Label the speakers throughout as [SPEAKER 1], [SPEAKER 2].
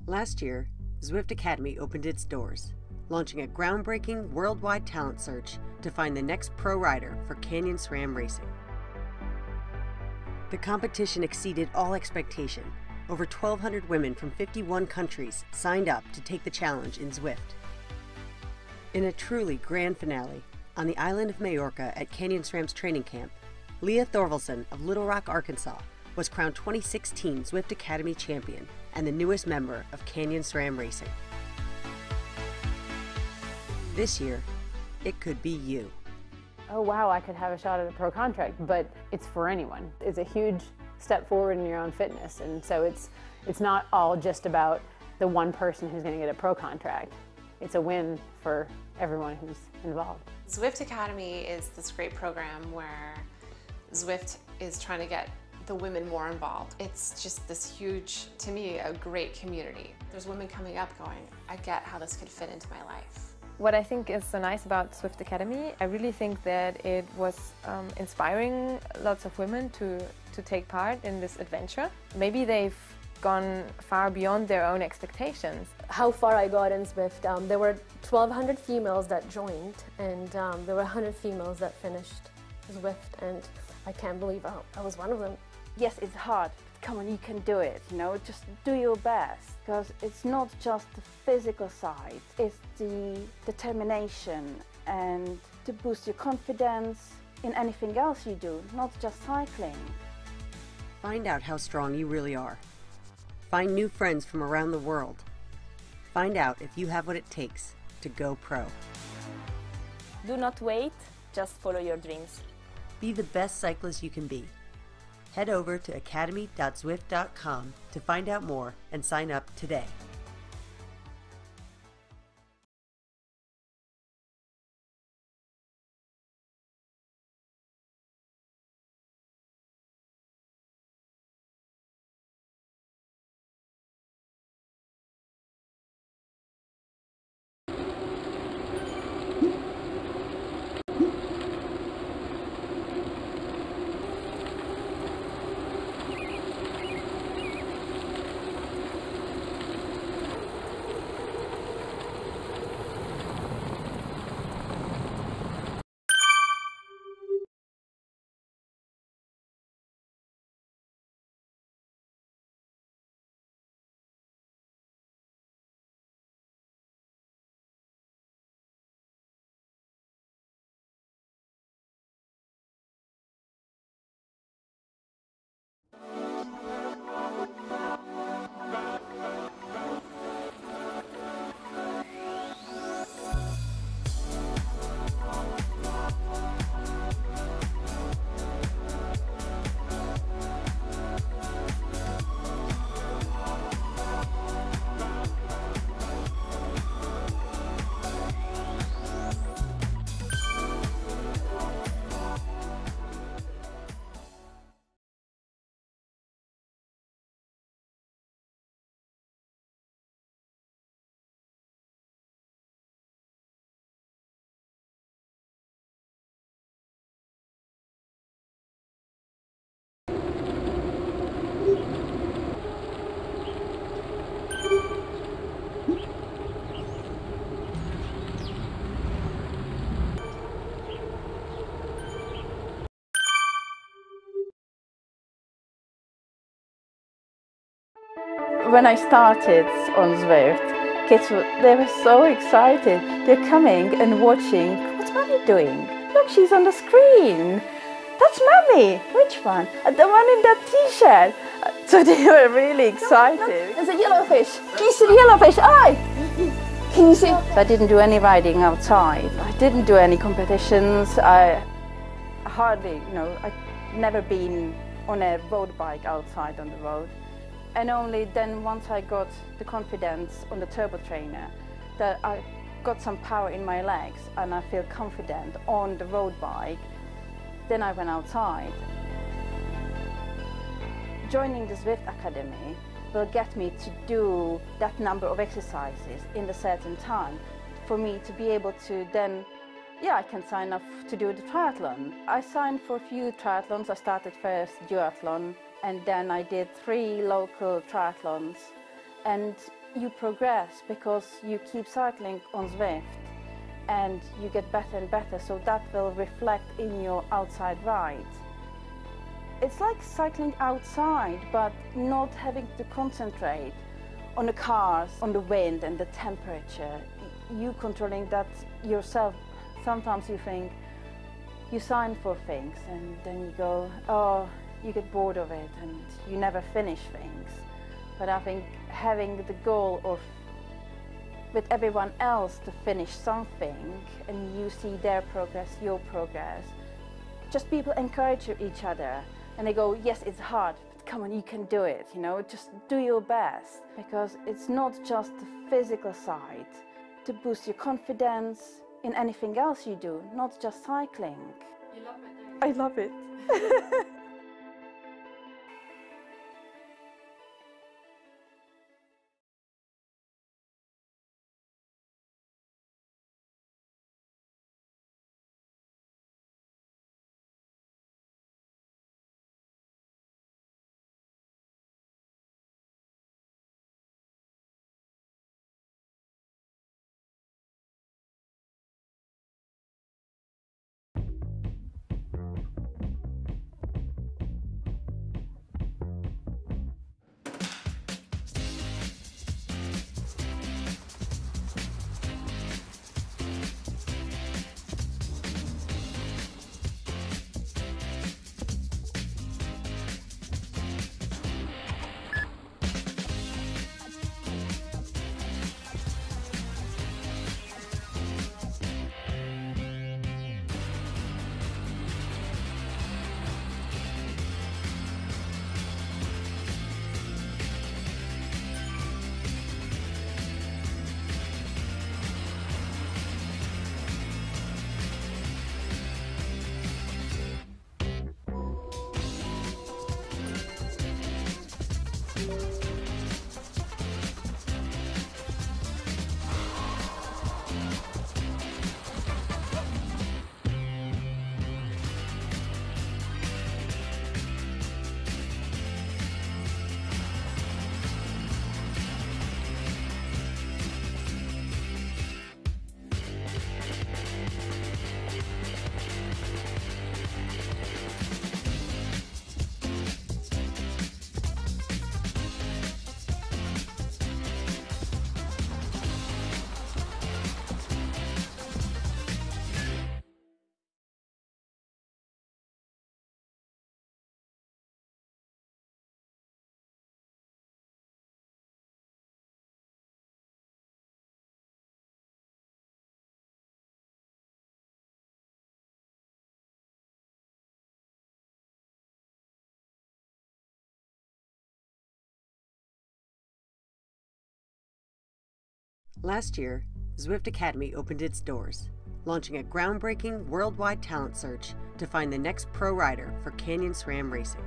[SPEAKER 1] Last year, Zwift Academy opened its doors, launching a groundbreaking worldwide talent search to find the next pro rider for Canyon SRAM racing. The competition exceeded all expectation. Over 1,200 women from 51 countries signed up to take the challenge in Zwift. In a truly grand finale, on the island of Majorca at Canyon SRAM's training camp, Leah Thorvaldsen of Little Rock, Arkansas, was crowned 2016 Zwift Academy champion and the newest member of Canyon SRAM Racing. This year, it could be you.
[SPEAKER 2] Oh wow, I could have a shot at a pro contract, but it's for anyone. It's a huge step forward in your own fitness, and so it's not all just about the one person who's going to get a pro contract. It's a win for everyone who's involved.
[SPEAKER 3] Zwift Academy is this great program where Zwift is trying to get the women more involved. It's just this huge, to me, a great community. There's women coming up going, I get how this could fit into my life.
[SPEAKER 4] What I think is so nice about Zwift Academy, I really think that it was inspiring lots of women to take part in this adventure. Maybe they've gone far beyond their own expectations.
[SPEAKER 5] How far I got in Zwift, there were 1,200 females that joined, and there were 100 females that finished Zwift, and I can't believe I was one of them.
[SPEAKER 6] Yes, it's hard. Come on, you can do it, you know, just do your best. Because it's not just the physical side, it's the determination and to boost your confidence in anything else you do, not just cycling.
[SPEAKER 1] Find out how strong you really are. Find new friends from around the world. Find out if you have what it takes to go pro.
[SPEAKER 7] Do not wait, just follow your dreams.
[SPEAKER 1] Be the best cyclist you can be. Head over to academy.zwift.com to find out more and sign up today.
[SPEAKER 6] When I started on Zwift, kids they were so excited. They're coming and watching. What's Mommy doing? Look, she's on the screen. That's Mommy. Which one? The one in that t-shirt. So they were really excited.
[SPEAKER 5] There's a yellowfish. He's a yellowfish. Aye. Can you see?
[SPEAKER 6] I didn't do any riding outside. I didn't do any competitions. I hardly, I'd never been on a road bike outside on the road. And only then, once I got the confidence on the turbo trainer, that I got some power in my legs and I feel confident on the road bike, then I went outside. Joining the Zwift Academy will get me to do that number of exercises in a certain time for me to be able to then, I can sign up to do the triathlon. I signed for a few triathlons. I started first duathlon, and then I did 3 local triathlons. And you progress because you keep cycling on Zwift and you get better and better, so that will reflect in your outside ride. It's like cycling outside, but not having to concentrate on the cars, on the wind and the temperature. You controlling that yourself. Sometimes you think, you sign for things and then you go, oh, you get bored of it and you never finish things. But I think having the goal of with everyone else to finish something and you see their progress, your progress, just people encourage each other and they go, yes, it's hard, but come on, you can do it, you know, just do your best. Because it's not just the physical side to boost your confidence in anything else you do, not just cycling.
[SPEAKER 3] You love it, don't you?
[SPEAKER 6] I love it.
[SPEAKER 1] Last year, Zwift Academy opened its doors, launching a groundbreaking worldwide talent search to find the next pro rider for Canyon SRAM racing.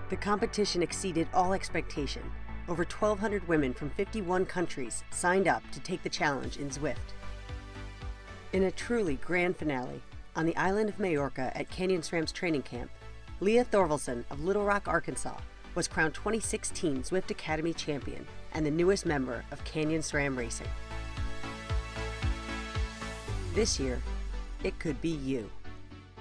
[SPEAKER 1] The competition exceeded all expectation. Over 1,200 women from 51 countries signed up to take the challenge in Zwift. In a truly grand finale, on the island of Majorca at Canyon SRAM's training camp, Leah Thorvaldsen of Little Rock, Arkansas, was crowned 2016 Zwift Academy champion and the newest member of Canyon SRAM Racing. This year, it could be you.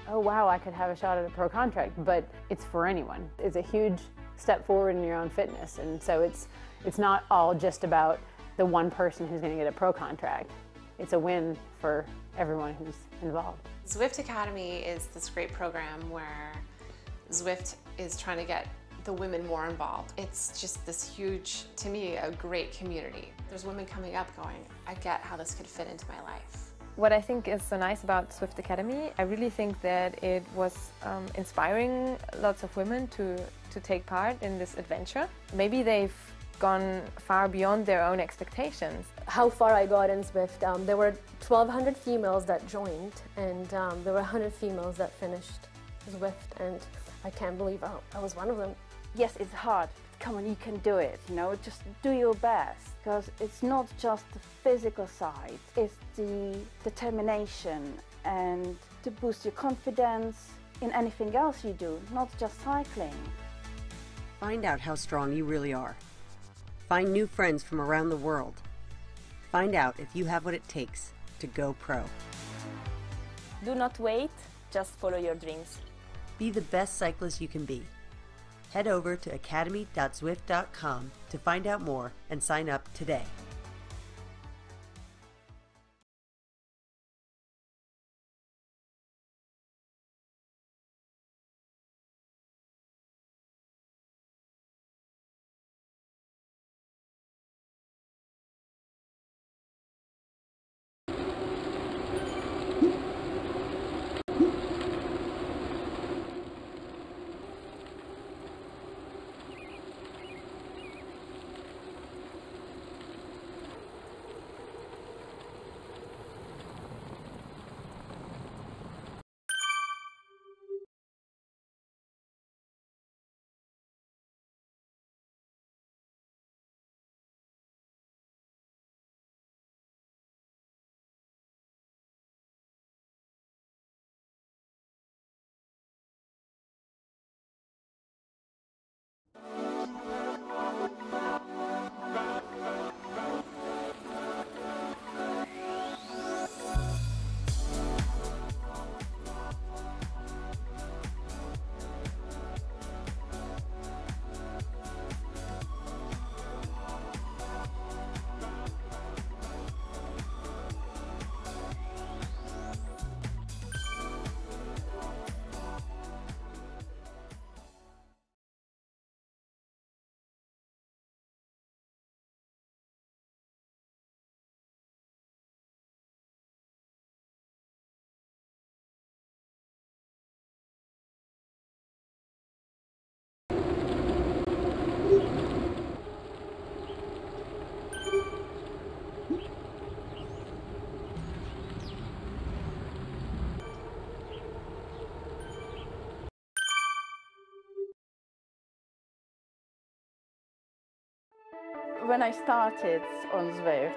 [SPEAKER 2] Oh wow, I could have a shot at a pro contract, but it's for anyone. It's a huge step forward in your own fitness, and so it's not all just about the one person who's going to get a pro contract. It's a win for everyone who's involved.
[SPEAKER 3] Zwift Academy is this great program where Zwift is trying to get the women more involved. It's just this huge, to me, a great community. There's women coming up going, I get how this could fit into my life.
[SPEAKER 4] What I think is so nice about Zwift Academy, I really think that it was inspiring lots of women to take part in this adventure. Maybe they've gone far beyond their own expectations.
[SPEAKER 5] How far I got in Zwift, there were 1,200 females that joined, and there were 100 females that finished Zwift, and I can't believe I was one of them.
[SPEAKER 6] Yes, it's hard, but come on, you can do it, you know, just do your best. Because it's not just the physical side, it's the determination and to boost your confidence in anything else you do, not just cycling.
[SPEAKER 1] Find out how strong you really are. Find new friends from around the world. Find out if you have what it takes to go pro.
[SPEAKER 7] Do not wait, just follow your dreams.
[SPEAKER 1] Be the best cyclist you can be. Head over to academy.zwift.com to find out more and sign up today.
[SPEAKER 6] When I started on Zwift,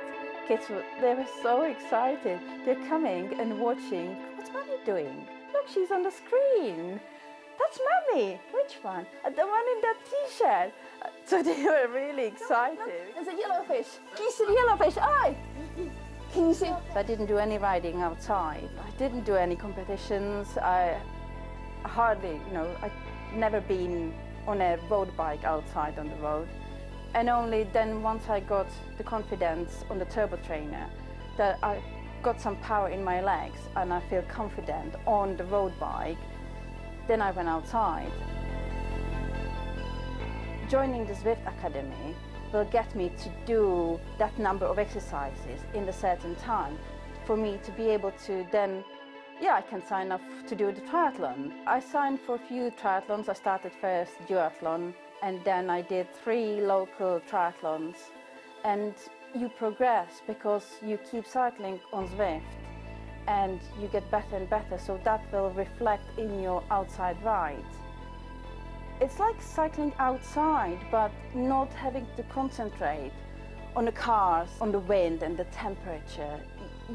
[SPEAKER 6] they were so excited. They're coming and watching. What's Mommy doing? Look, she's on the screen. That's Mommy. Which one? The one in that t-shirt. So they were really excited.
[SPEAKER 5] There's a yellowfish. Can you see the yellowfish? Aye. Can you see?
[SPEAKER 6] I didn't do any riding outside. I didn't do any competitions. I hardly, I'd never been on a road bike outside on the road. And only then, once I got the confidence on the turbo trainer, that I got some power in my legs and I feel confident on the road bike, then I went outside. Joining the Zwift Academy will get me to do that number of exercises in a certain time for me to be able to then, I can sign up to do the triathlon. I signed for a few triathlons. I started first duathlon, and then I did 3 local triathlons. And you progress because you keep cycling on Zwift and you get better and better, so that will reflect in your outside ride. It's like cycling outside, but not having to concentrate on the cars, on the wind and the temperature.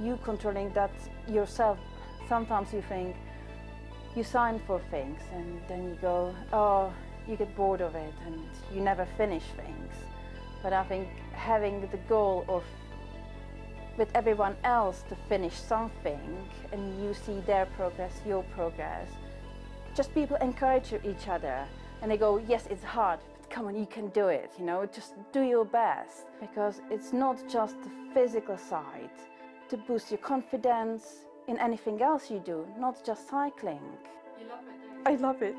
[SPEAKER 6] You controlling that yourself. Sometimes you think you sign for things and then you go, you get bored of it and you never finish things. But I think having the goal of with everyone else to finish something and you see their progress, your progress, just people encourage each other and they go, yes, it's hard, but come on, you can do it, just do your best. Because it's not just the physical side to boost your confidence in anything else you do, not just cycling.
[SPEAKER 2] You love it, don't you?
[SPEAKER 6] I love it.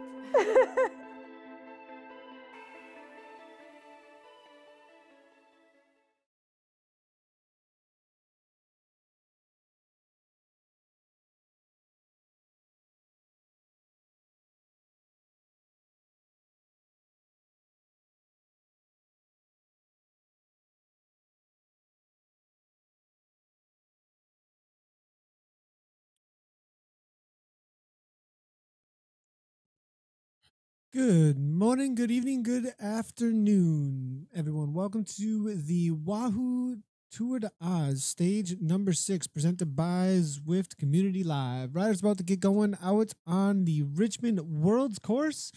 [SPEAKER 8] Good morning, good evening, good afternoon, everyone. Welcome to the Wahoo Tour de Oz, stage number 6, presented by Zwift Community Live. Riders about to get going out on the Richmond World's Course.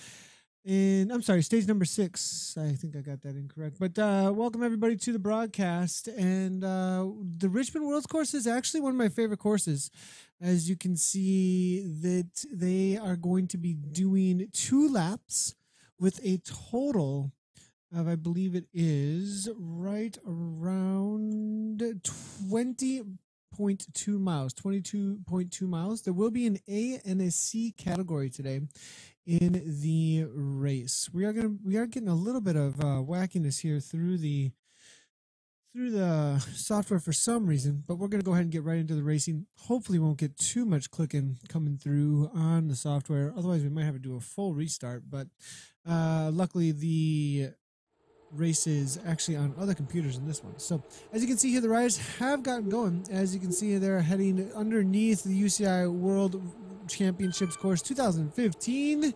[SPEAKER 8] I'm sorry, stage number 6. I think I got that incorrect. But welcome everybody to the broadcast. And the Richmond World's Course is actually one of my favorite courses. As you can see, that they are going to be doing 2 laps with a total of, I believe it is right around 20.2 miles, 22.2 miles. There will be an A and a C category today in the race. We are getting a little bit of wackiness here through the software for some reason, but we're going to go ahead and get right into the racing. Hopefully we won't get too much clicking coming through on the software. Otherwise we might have to do a full restart, but luckily the race is actually on other computers than this one. So as you can see here, the riders have gotten going. As you can see, they're heading underneath the UCI World Championships course. 2015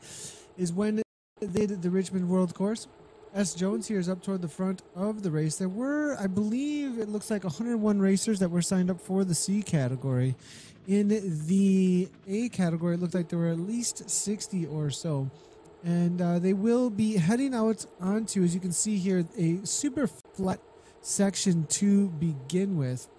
[SPEAKER 8] is when they did the Richmond World Course. S. Jones here is up toward the front of the race. There were, I believe, it looks like 101 racers that were signed up for the C category. In the A category, it looked like there were at least 60 or so. And they will be heading out onto, as you can see here, a super flat section to begin with.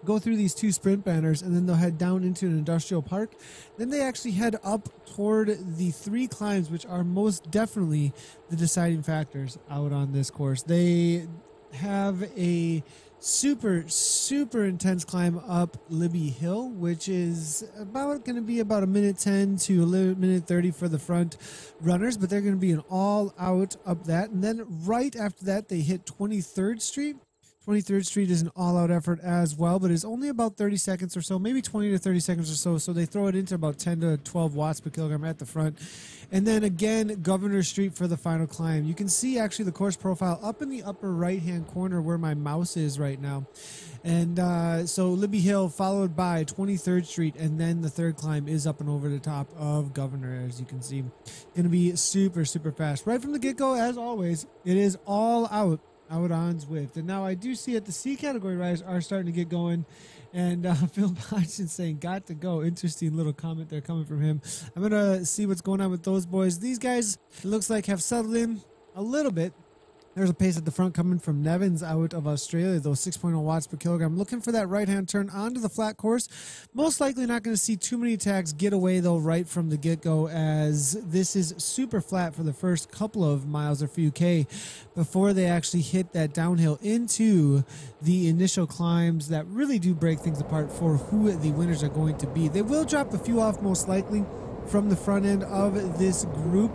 [SPEAKER 8] Go through these 2 sprint banners, and then they'll head down into an industrial park. Then they actually head up toward the 3 climbs, which are most definitely the deciding factors out on this course. They have a super intense climb up Libby Hill, which is about going to be about 1:10 to 1:30 for the front runners, but they're going to be an all out up that. And then right after that, they hit 23rd Street. 23rd Street is an all-out effort as well, but it's only about 30 seconds or so, maybe 20 to 30 seconds or so. So they throw it into about 10 to 12 watts per kilogram at the front. And then again, Governor Street for the final climb. You can see actually the course profile up in the upper right-hand corner where my mouse is right now. And so Libby Hill followed by 23rd Street, and then the 3rd climb is up and over the top of Governor, as you can see. Going to be super fast. Right from the get-go, as always, it is all out on Zwift. And now I do see that the C category riders are starting to get going. And Phil Hodgson saying, got to go. Interesting little comment there coming from him. I'm going to see what's going on with those boys. These guys, it looks like, have settled in a little bit. There's a pace at the front coming from Nevins out of Australia, though 6.0 watts per kilogram. Looking for that right-hand turn onto the flat course. Most likely not going to see too many attacks get away, though, right from the get-go, as this is super flat for the first couple of miles or few K before they actually hit that downhill into the initial climbs that really do break things apart for who the winners are going to be. They will drop a few off, most likely, from the front end of this group,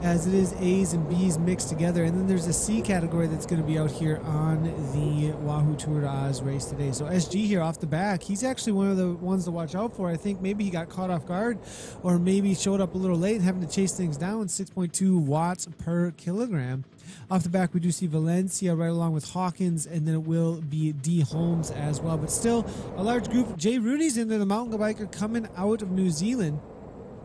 [SPEAKER 8] as it is A's and B's mixed together. And then there's a C category that's going to be out here on the Wahoo Tour de Oz race today. So SG here off the back, he's actually one of the ones to watch out for. I think maybe he got caught off guard, or maybe showed up a little late and having to chase things down. 6.2 watts per kilogram. Off the back, we do see Valencia right along with Hawkins, and then it will be D. Holmes as well. But still, a large group. Jay Rooney's in there, the mountain biker coming out of New Zealand.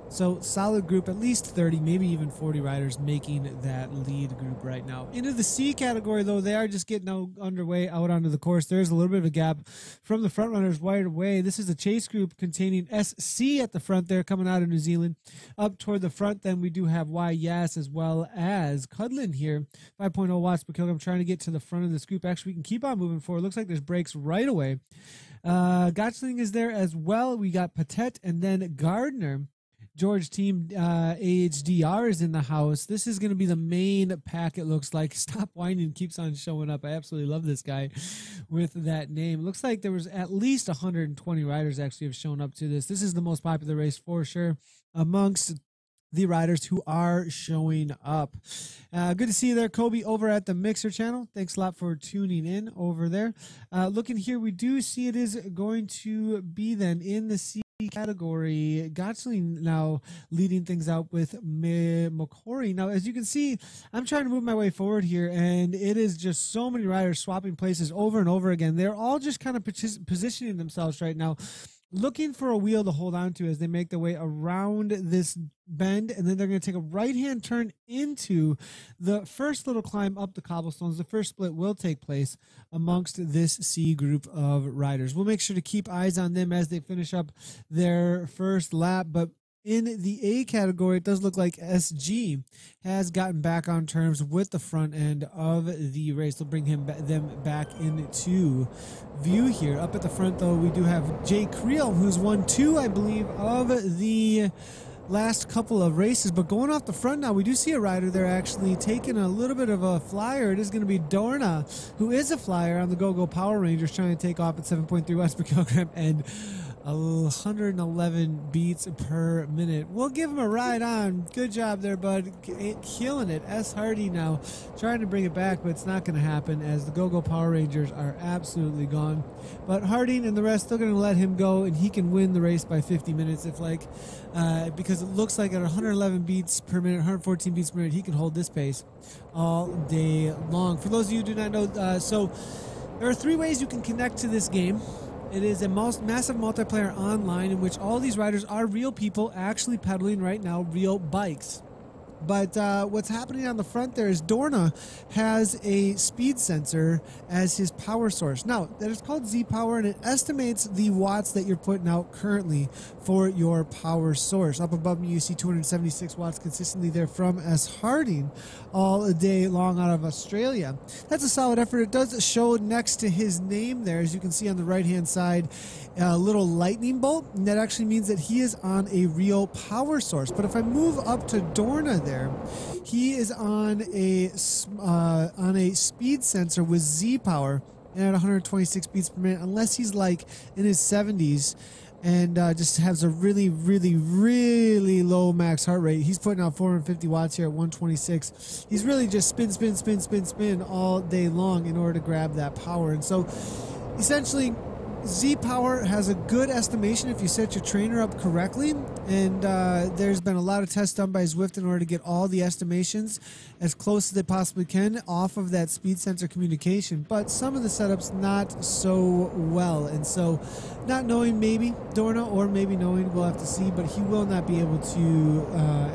[SPEAKER 8] So solid group, at least 30, maybe even 40 riders making that lead group right now. Into the C category, though, they are just getting underway out onto the course. There's a little bit of a gap from the front runners right away. This is a chase group containing SC at the front there coming out of New Zealand. Up toward the front, then we do have Y Yas as well as Cudlin here. 5.0 watts per kilogram, trying to get to the front of this group. Actually, we can keep on moving forward. Looks like there's breaks right away. Gotchling is there as well. We got Patet and then Gardner. George Team AHDR is in the house. This is going to be the main pack, it looks like. Stop Whining keeps on showing up. I absolutely love this guy with that name. It looks like there was at least 120 riders actually have shown up to this. This is the most popular race for sure amongst the riders who are showing up. Good to see you there, Kobe, over at the Mixer channel. Thanks a lot for tuning in over there. Looking here, we do see it is going to be then in the C category. Gotchling now leading things out with McCory. Now, as you can see, I'm trying to move my way forward here, and it is just so many riders swapping places over and over again. They're all just kind of positioning themselves right now, looking for a wheel to hold on to as they make their way around this bend, and then they're going to take a right-hand turn into the first little climb up the cobblestones. The first split will take place amongst this C group of riders. We'll make sure to keep eyes on them as they finish up their first lap, but In the A category, it does look like SG has gotten back on terms with the front end of the race. They'll bring them back into view here. Up at the front, though, we do have Jay Creel, who's won 2, I believe, of the last couple of races. But going off the front now, we do see a rider there actually taking a little bit of a flyer. It is going to be Dorna, who is a flyer on the Go-Go Power Rangers, trying to take off at 7.3 watts per kilogram and 111 beats per minute. We'll give him a ride on. Good job there, bud. Killing it. S. Hardy now trying to bring it back, but it's not going to happen as the Go-Go Power Rangers are absolutely gone. But Harding and the rest still going to let him go, and he can win the race by 50 minutes if because it looks like at 111 beats per minute, 114 beats per minute, he can hold this pace all day long. For those of you who do not know, so there are 3 ways you can connect to this game. It is a massive multiplayer online in which all these riders are real people actually pedaling right now real bikes. But what's happening on the front there is Dorna has a speed sensor as his power source. Now, that is called Z-Power, and it estimates the watts that you're putting out currently for your power source. Up above me, you see 276 watts consistently there from S. Harding all day long out of Australia. That's a solid effort. It does show next to his name there, as you can see on the right-hand side, a little lightning bolt, and that actually means that he is on a real power source. But if I move up to Dorna there, he is on a speed sensor with Z-Power and at 126 beats per minute, unless he's like in his 70s and just has a really, really, really low max heart rate. He's putting out 450 watts here at 126. He's really just spin all day long in order to grab that power. And so essentially, Z-Power has a good estimation if you set your trainer up correctly, and there's been a lot of tests done by Zwift in order to get all the estimations as close as they possibly can off of that speed sensor communication, but some of the setups not so well, and so not knowing maybe Dorna or maybe knowing, we'll have to see, but he will not be able to,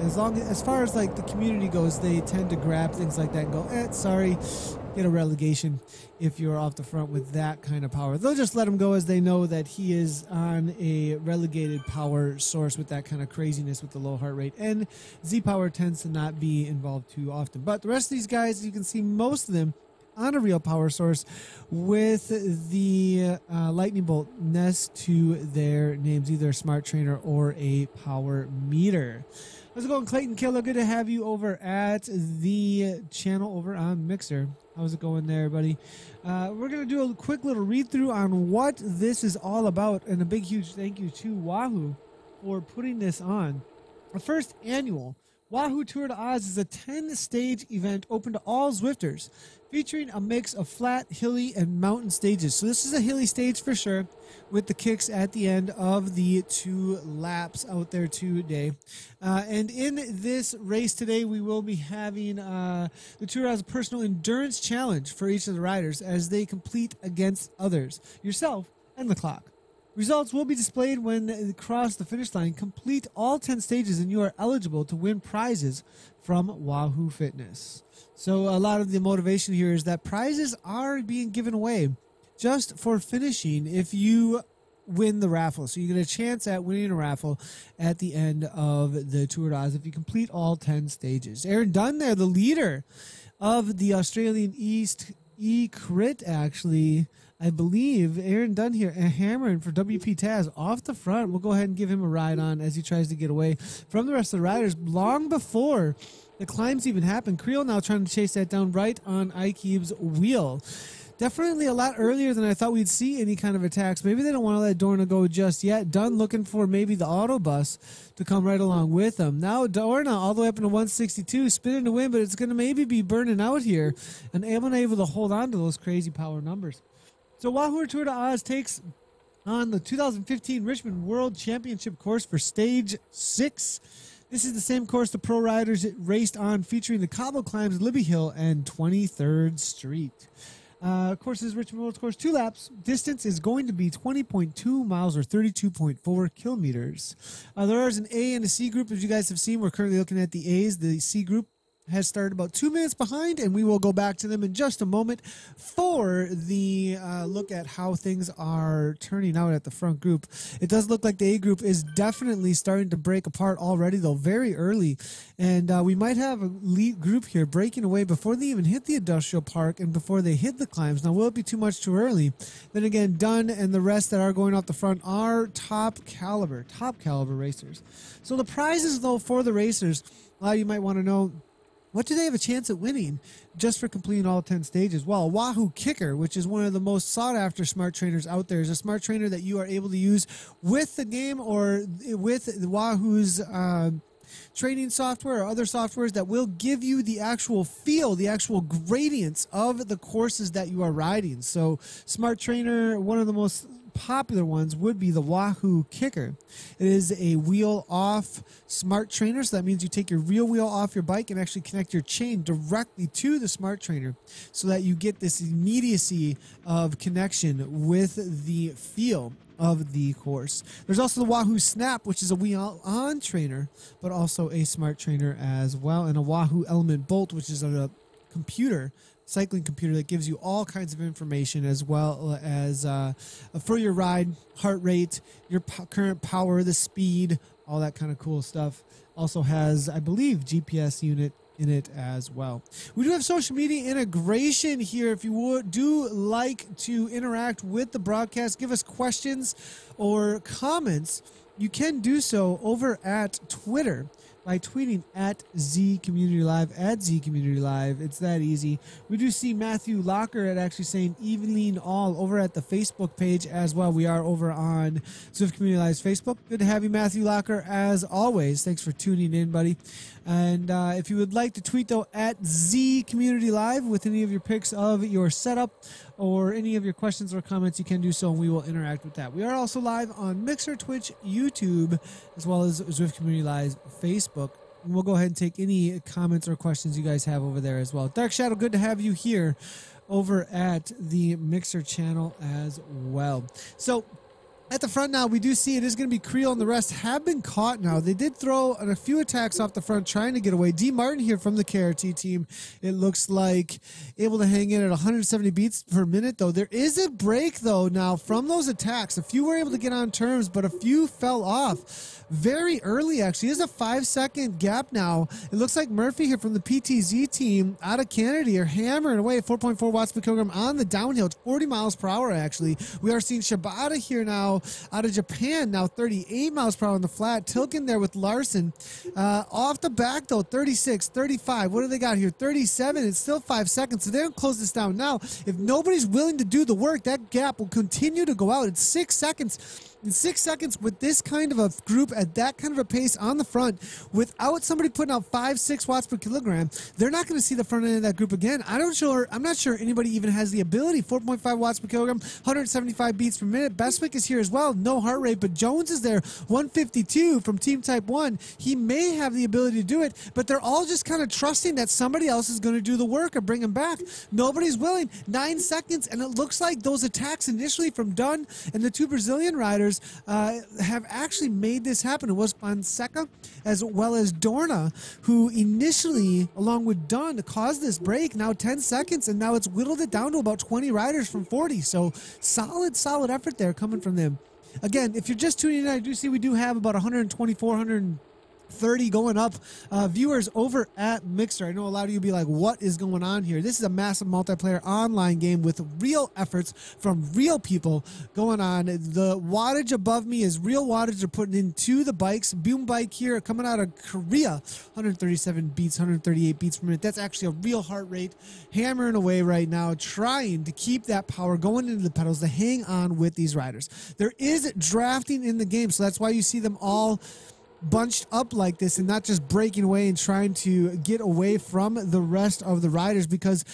[SPEAKER 8] as far as like the community goes, they tend to grab things like that and go, sorry, get a relegation if you're off the front with that kind of power. They'll just let him go as they know that he is on a relegated power source with that kind of craziness with the low heart rate, and Z-Power tends to not be involved too often. But the rest of these guys, you can see most of them on a real power source with the lightning bolt next to their names, either a smart trainer or a power meter. How's it going, Clayton Killer? Good to have you over at the channel over on Mixer. How's it going there, buddy? We're going to do a quick little read-through on what this is all about, and a big, huge thank you to Wahoo for putting this on. The first annual Wahoo Tour de Oz is a 10-stage event open to all Zwifters, featuring a mix of flat, hilly, and mountain stages. So this is a hilly stage for sure, with the kicks at the end of the 2 laps out there today. And in this race today, we will be having the Tour de Oz Personal Endurance Challenge for each of the riders as they compete against others, yourself and the clock. Results will be displayed when they cross the finish line. Complete all 10 stages and you are eligible to win prizes from Wahoo Fitness. So a lot of the motivation here is that prizes are being given away just for finishing if you win the raffle. So you get a chance at winning a raffle at the end of the Tour de Oz if you complete all 10 stages. Aaron Dunn there, the leader of the Australian East KRT, actually, I believe. Aaron Dunn here hammering for WP Taz off the front. We'll go ahead and give him a ride on as he tries to get away from the rest of the riders long before the climbs even happen. Creel now trying to chase that down right on Ikeeb's wheel. Definitely a lot earlier than I thought we'd see any kind of attacks. Maybe they don't want to let Dorna go just yet. Dunn looking for maybe the auto bus to come right along with him. Now Dorna all the way up into 162, spinning to win, but it's going to maybe be burning out here and unable to hold on to those crazy power numbers. So Wahoo Tour de Oz takes on the 2015 Richmond World Championship course for Stage 6. This is the same course the pro riders raced on, featuring the cobble climbs, Libby Hill, and 23rd Street. Course is Richmond World Course, 2 laps. Distance is going to be 20.2 miles or 32.4 kilometers. There is an A and a C group, as you guys have seen. We're currently looking at the A's. The C group has started about 2 minutes behind, and we will go back to them in just a moment for the look at how things are turning out at the front group. It does look like the A group is definitely starting to break apart already, though very early, and we might have a lead group here breaking away before they even hit the industrial park and before they hit the climbs. Now, will it be too much too early? Then again, Dunn and the rest that are going off the front are top caliber racers. So the prizes, though, for the racers, a lot of you might want to know, what do they have a chance at winning just for completing all 10 stages? Well, a Wahoo Kicker, which is one of the most sought-after smart trainers out there, is a smart trainer that you are able to use with the game or with the Wahoo's training software or other softwares that will give you the actual feel, the actual gradients of the courses that you are riding. So smart trainer, one of the most popular ones would be the Wahoo Kicker. It is a wheel off smart trainer, so that means you take your real wheel off your bike and actually connect your chain directly to the smart trainer so that you get this immediacy of connection with the feel of the course. There's also the Wahoo Snap, which is a wheel on trainer, but also a smart trainer as well, and a Wahoo Element Bolt, which is a cycling computer that gives you all kinds of information as well as for your ride, heart rate, your current power, the speed, all that kind of cool stuff. Also has, I believe, GPS unit in it as well. We do have social media integration here. If you do like to interact with the broadcast, give us questions or comments, you can do so over at Twitter by tweeting at ZCommunityLive, at ZCommunityLive. It's that easy. We do see Matthew Locker at actually saying evening all over at the Facebook page as well. We are over on Zwift Community Live's Facebook. Good to have you, Matthew Locker, as always. Thanks for tuning in, buddy. And if you would like to tweet, though, at ZCommunityLive with any of your pics of your setup or any of your questions or comments, you can do so, and we will interact with that. We are also live on Mixer, Twitch, YouTube, as well as Zwift Community Live's Facebook. And we'll go ahead and take any comments or questions you guys have over there as well. Dark Shadow, good to have you here over at the Mixer channel as well. So at the front now, we do see it is going to be Creel, and the rest have been caught now. They did throw a few attacks off the front trying to get away. D. Martin here from the KRT team, it looks like, able to hang in at 170 beats per minute, though. There is a break, though, now from those attacks. A few were able to get on terms, but a few fell off very early, actually. There's a 5-second gap now. It looks like Murphy here from the PTZ team out of Canada are hammering away at 4.4 watts per kilogram on the downhill. It's 40 miles per hour, actually. We are seeing Shibata here now out of Japan, now 38 miles per hour on the flat. Tilken there with Larson. Off the back, though, 36, 35. What do they got here? 37. It's still 5 seconds, so they're going to close this down now. If nobody's willing to do the work, that gap will continue to go out. It's 6 seconds. In 6 seconds with this kind of a group at that kind of a pace on the front, without somebody putting out 5-6 watts per kilogram, they're not going to see the front end of that group again. I'm not sure anybody even has the ability. 4.5 watts per kilogram, 175 beats per minute. Bestwick is here as well. No heart rate, but Jones is there. 152 from Team Type 1. He may have the ability to do it, but they're all just kind of trusting that somebody else is going to do the work or bring him back. Nobody's willing. 9 seconds, and it looks like those attacks initially from Dunn and the two Brazilian riders have actually made this happen. It was Fonseca as well as Dorna who initially, along with Dunn, caused this break. Now 10 seconds, and now it's whittled it down to about 20 riders from 40. So solid effort there coming from them. Again, if you're just tuning in, I do see we do have about 124, 130 going up viewers over at Mixer. I know a lot of you be like, what is going on here? This is a massive multiplayer online game with real efforts from real people going on. The wattage above me is real wattage they're putting into the bikes. Boom bike here coming out of Korea, 137 beats, 138 beats per minute. That's actually a real heart rate, hammering away right now, trying to keep that power going into the pedals to hang on with these riders. There is drafting in the game, so that's why you see them all bunched up like this and not just breaking away and trying to get away from the rest of the riders, because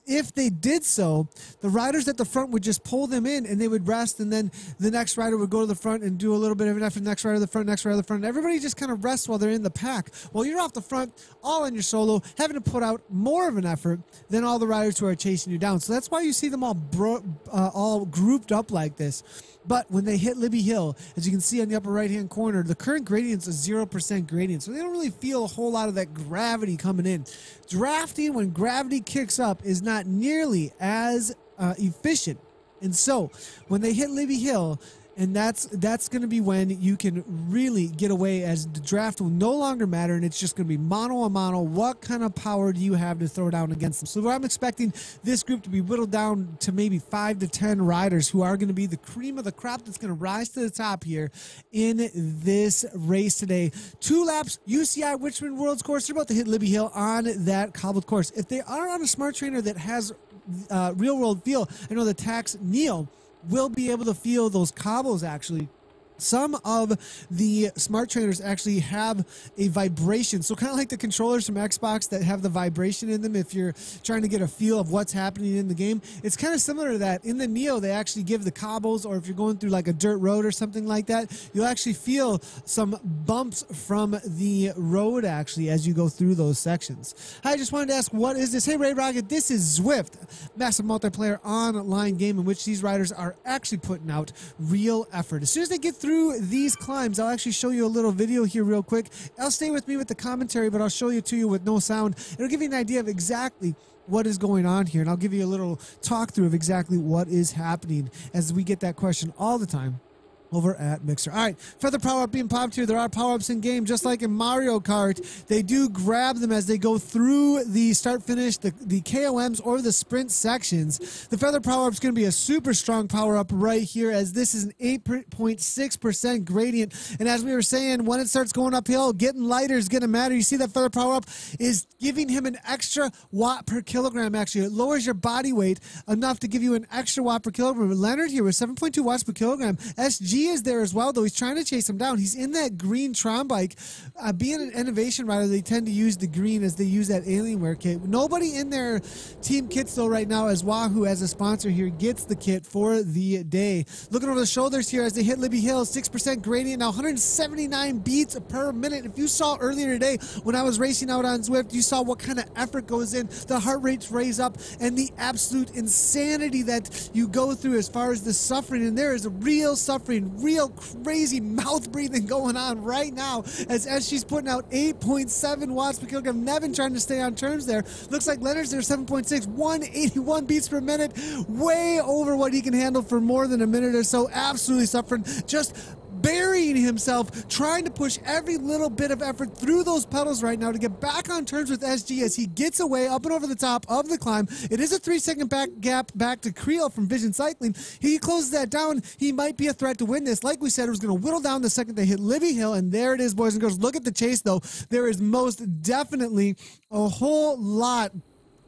[SPEAKER 8] if they did so, the riders at the front would just pull them in and they would rest, and then the next rider would go to the front and do a little bit of an effort, next rider to the front, next rider to the front. Everybody just kind of rests while they're in the pack. Well, you're off the front, all on your solo, having to put out more of an effort than all the riders who are chasing you down. So that's why you see them all grouped up like this. But when they hit Libby Hill, as you can see on the upper right-hand corner, the current gradient is a 0% gradient, so they don't really feel a whole lot of that gravity coming in. Drafting when gravity kicks up is not nearly as efficient. And so when they hit Libby Hill, and that's going to be when you can really get away, as the draft will no longer matter, and it's just going to be mano a mano. What kind of power do you have to throw down against them? So I'm expecting this group to be whittled down to maybe 5 to 10 riders who are going to be the cream of the crop that's going to rise to the top here in this race today. 2 laps, UCI Richmond World's Course. They're about to hit Libby Hill on that cobbled course. If they are on a smart trainer that has real-world feel, I know the Tax Neo will be able to feel those cobbles actually. Some of the smart trainers actually have a vibration. So kind of like the controllers from Xbox that have the vibration in them if you're trying to get a feel of what's happening in the game. It's kind of similar to that. In the Neo, they actually give the cobbles, or if you're going through like a dirt road or something like that, you'll actually feel some bumps from the road actually as you go through those sections. I just wanted to ask, what is this? Hey, Ray Rocket, this is Zwift, massive multiplayer online game in which these riders are actually putting out real effort. As soon as they get through these climbs, I'll actually show you a little video here real quick. I'll stay with me with the commentary, but I'll show you to you with no sound. It'll give you an idea of exactly what is going on here, and I'll give you a little talk through of exactly what is happening, as we get that question all the time over at Mixer. All right, feather power-up being popped here. There are power-ups in game, just like in Mario Kart. They do grab them as they go through the start-finish, the KOMs, or the sprint sections. The feather power-up is going to be a super strong power-up right here, as this is an 8.6% gradient. And as we were saying, when it starts going uphill, getting lighter is going to matter. You see that feather power-up is giving him an extra watt per kilogram, actually. It lowers your body weight enough to give you an extra watt per kilogram. Leonard here with 7.2 watts per kilogram. SG is there as well, though he's trying to chase him down. He's in that green Tron bike. Being an innovation rider, they tend to use the green as they use that Alienware kit. Nobody in their team kits, though, right now, as Wahoo, as a sponsor here, gets the kit for the day. Looking over the shoulders here as they hit Libby Hill, 6% gradient, now 179 beats per minute. If you saw earlier today when I was racing out on Zwift, you saw what kind of effort goes in. The heart rates raise up, and the absolute insanity that you go through as far as the suffering. And there is a real suffering, real crazy mouth breathing going on right now as she's putting out 8.7 watts per kilogram. Nevin trying to stay on terms there. Looks like Leonard's there, 7.6, 181 beats per minute, way over what he can handle for more than a minute or so. Absolutely suffering, just burying himself, trying to push every little bit of effort through those pedals right now to get back on terms with SG as he gets away up and over the top of the climb. It is a 3-second gap back to Creel from Vision Cycling. He closes that down. He might be a threat to win this. Like we said, it was going to whittle down the second they hit Libby Hill, and there it is, boys and girls. Look at the chase, though. There is most definitely a whole lot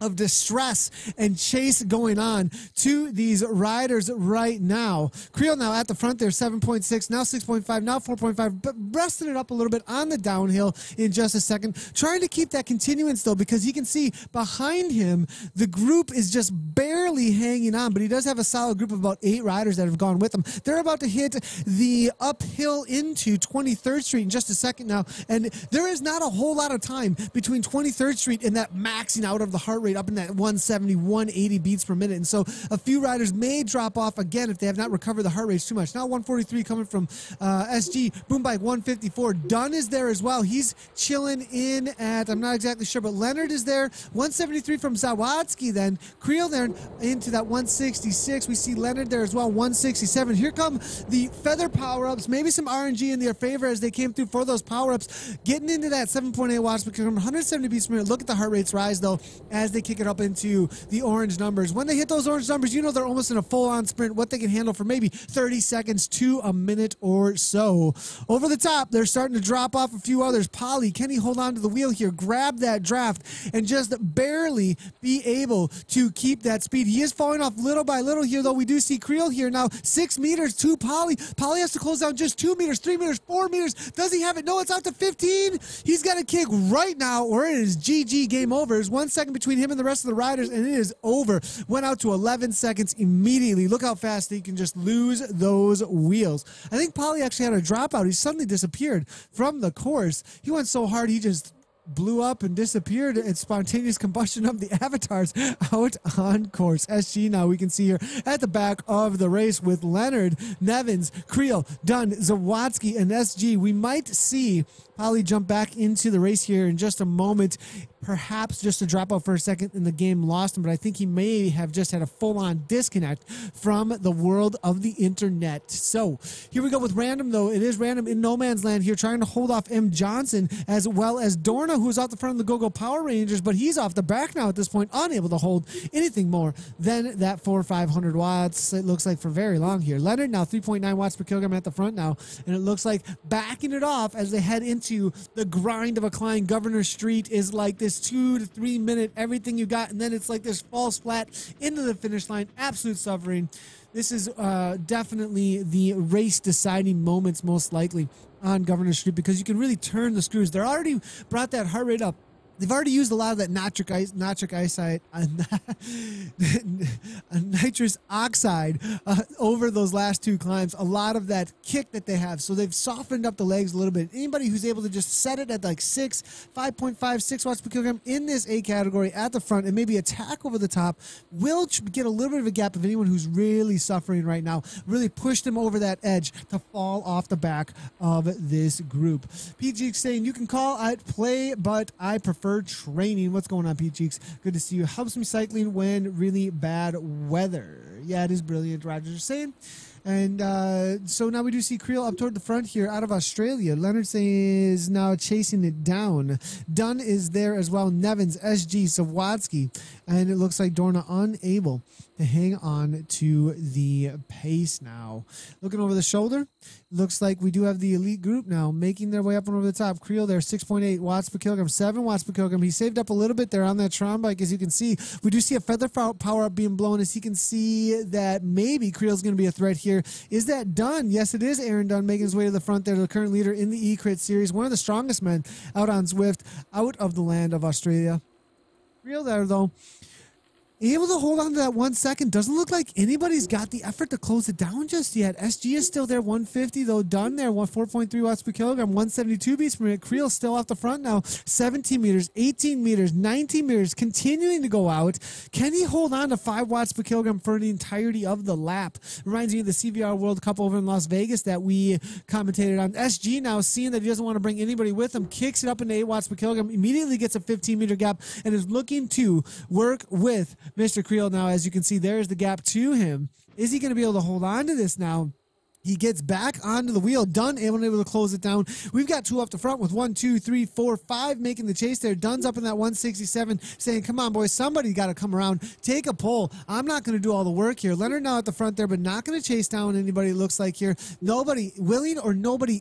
[SPEAKER 8] of distress and chase going on to these riders right now. Creel now at the front there, 7.6, now 6.5, now 4.5, but resting it up a little bit on the downhill in just a second. Trying to keep that continuance, though, because you can see behind him, the group is just barely hanging on, but he does have a solid group of about 8 riders that have gone with him. They're about to hit the uphill into 23rd Street in just a second now, and there is not a whole lot of time between 23rd Street and that maxing out of the heart rate up in that 170, 180 beats per minute. And so a few riders may drop off again if they have not recovered the heart rates too much. Now 143 coming from SG. Boom Bike 154. Dunn is there as well. He's chilling in at, I'm not exactly sure, but Leonard is there. 173 from Zawadsky then. Creel there into that 166. We see Leonard there as well, 167. Here come the feather power-ups. Maybe some RNG in their favor as they came through for those power-ups. Getting into that 7.8 watts per kilogram, 170 beats per minute. Look at the heart rates rise, though, as they kick it up into the orange numbers. When they hit those orange numbers, you know they're almost in a full-on sprint, what they can handle for maybe 30 seconds to a minute or so. Over the top, they're starting to drop off a few others. Polly, can he hold on to the wheel here, grab that draft, and just barely be able to keep that speed? He is falling off little by little here, though. We do see Creel here now, 6 meters to Polly. Polly has to close down just 2 meters, 3 meters, 4 meters. Does he have it? No, it's out to 15. He's got to kick right now, or it is GG, game over. There's 1 second between him and the rest of the riders, and it is over. Went out to 11 seconds immediately. Look how fast he can just lose those wheels. I think Polly actually had a dropout. He suddenly disappeared from the course. He went so hard, he just blew up and disappeared. It's spontaneous combustion of the avatars out on course. SG now we can see here at the back of the race with Leonard, Nevins, Creel, Dunn, Zawadzki, and SG. We might see Polly jump back into the race here in just a moment. Perhaps just a drop out for a second and the game lost him, but I think he may have just had a full-on disconnect from the world of the internet. So here we go with random, though. It is random in no man's land here, trying to hold off M. Johnson as well as Dorna, who's out the front of the Go-Go Power Rangers, but he's off the back now at this point, unable to hold anything more than that 4 or 500 watts. It looks like for very long here. Leonard now 3.9 watts per kilogram at the front now, and it looks like backing it off as they head into the grind of a climb. Governor Street is like this 2 to 3 minute everything you got, and then it's like this falls flat into the finish line. Absolute suffering. This is definitely the race deciding moments most likely on Governor Street, because you can really turn the screws. They're already brought that heart rate up. They've already used a lot of that nitrous oxide over those last two climbs, a lot of that kick that they have. So they've softened up the legs a little bit. Anybody who's able to just set it at like 5.5, 6 watts per kilogram in this A category at the front and maybe attack over the top will get a little bit of a gap of anyone who's really suffering right now, really push them over that edge to fall off the back of this group. PG saying, you can call it play, but I prefer training. What's going on, Pete Cheeks? Good to see you. Helps me cycling when really bad weather. Yeah, it is brilliant, Roger's saying. And so now we do see Creel up toward the front here out of Australia. Leonard is now chasing it down. Dunn is there as well. Nevins, SG, Zawadzki. And it looks like Dorna unable to hang on to the pace now. Looking over the shoulder, looks like we do have the elite group now making their way up and over the top. Creel there, 6.8 watts per kilogram, 7 watts per kilogram. He saved up a little bit there on that Tron bike, as you can see. We do see a feather power up being blown, as you can see that maybe Creel's going to be a threat here. Is that Dunn? Yes, it is Aaron Dunn making his way to the front there, the current leader in the E-Crit series. One of the strongest men out on Zwift, out of the land of Australia. Creel there, though, able to hold on to that 1 second. Doesn't look like anybody's got the effort to close it down just yet. SG is still there, 150 though. Done there, 4.3 watts per kilogram, 172 beats per minute. Creel still off the front now, 17 meters, 18 meters, 19 meters, continuing to go out. Can he hold on to 5 watts per kilogram for the entirety of the lap? Reminds me of the CVR World Cup over in Las Vegas that we commentated on. SG now, seeing that he doesn't want to bring anybody with him, kicks it up into 8 watts per kilogram, immediately gets a 15-meter gap, and is looking to work with Mr. Creel now. As you can see, there's the gap to him. Is he going to be able to hold on to this now? He gets back onto the wheel. Dunn able to close it down. We've got 2 up the front with 1, 2, 3, 4, 5 making the chase there. Dunn's up in that 167 saying, come on, boys, somebody got to come around. Take a pull. I'm not going to do all the work here. Leonard now at the front there, but not going to chase down anybody, it looks like here. Nobody willing or nobody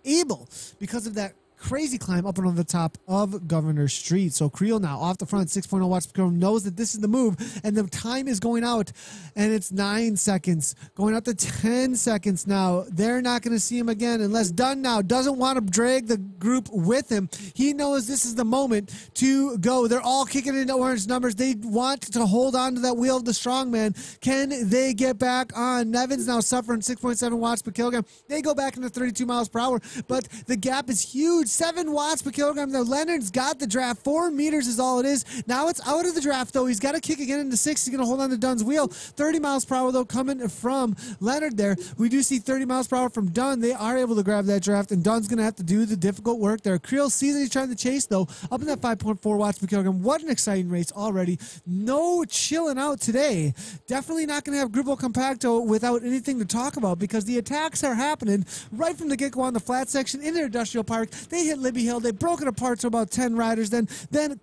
[SPEAKER 8] able because of that crazy climb up and over the top of Governor Street. So Creel now off the front, 6.0 watts per kilogram, knows that this is the move, and the time is going out, and it's 9 seconds, going out to 10 seconds now. They're not going to see him again unless Dunn now doesn't want to drag the group with him. He knows this is the moment to go. They're all kicking into orange numbers. They want to hold on to that wheel of the strongman. Can they get back on? Nevins now suffering 6.7 watts per kilogram. They go back into 32 miles per hour, but the gap is huge. 7 watts per kilogram. Now Leonard's got the draft. 4 meters is all it is. Now it's out of the draft, though. He's got to kick again into 6. He's going to hold on to Dunn's wheel. 30 miles per hour, though, coming from Leonard there. We do see 30 miles per hour from Dunn. They are able to grab that draft, and Dunn's going to have to do the difficult work there. Creel sees that he's trying to chase, though, up in that 5.4 watts per kilogram. What an exciting race already. No chilling out today. Definitely not going to have Grupo Compacto without anything to talk about, because the attacks are happening right from the get-go on the flat section in their industrial park. They hit Libby Hill. They broke it apart to about 10 riders. Then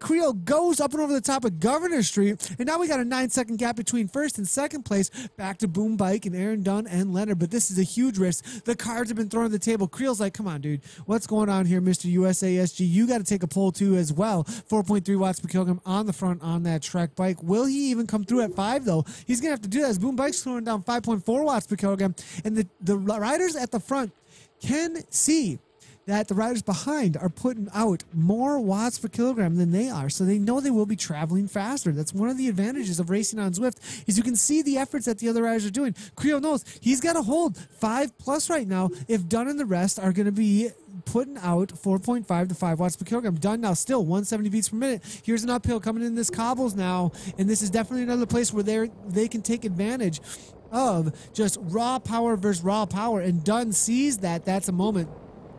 [SPEAKER 8] Creel goes up and over the top of Governor Street. And now we got a 9-second gap between first and second place. Back to Boom Bike and Aaron Dunn and Leonard. But this is a huge risk. The cards have been thrown on the table. Creel's like, come on, dude. What's going on here, Mr. USASG? You got to take a pull, too, as well. 4.3 watts per kilogram on the front on that Trek bike. Will he even come through at 5, though? He's going to have to do that as Boom Bike's throwing down 5.4 watts per kilogram. And the riders at the front can see that the riders behind are putting out more watts per kilogram than they are, so they know they will be traveling faster. That's one of the advantages of racing on Zwift, is you can see the efforts that the other riders are doing. Creel knows he's got to hold 5+ right now if Dunn and the rest are going to be putting out 4.5 to 5 watts per kilogram. Done now, still 170 beats per minute. Here's an uphill coming in this cobbles now, and this is definitely another place where they can take advantage of just raw power versus raw power, and Dunn sees that. That's a moment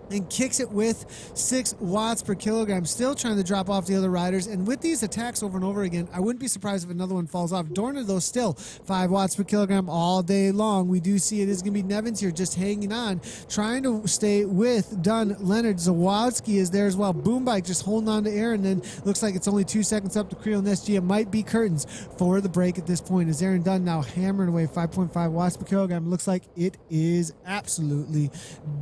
[SPEAKER 8] and kicks it with 6 watts per kilogram, still trying to drop off the other riders. And with these attacks over and over again, I wouldn't be surprised if another one falls off. Dorner, though, still 5 watts per kilogram all day long. We do see it is going to be Nevins here just hanging on, trying to stay with Dunn. Leonard Zawadzki is there as well. Boombike just holding on to air, and then looks like it's only 2 seconds up to Creel and SG. It might be curtains for the break at this point, as Aaron Dunn now hammering away 5.5 watts per kilogram. Looks like it is absolutely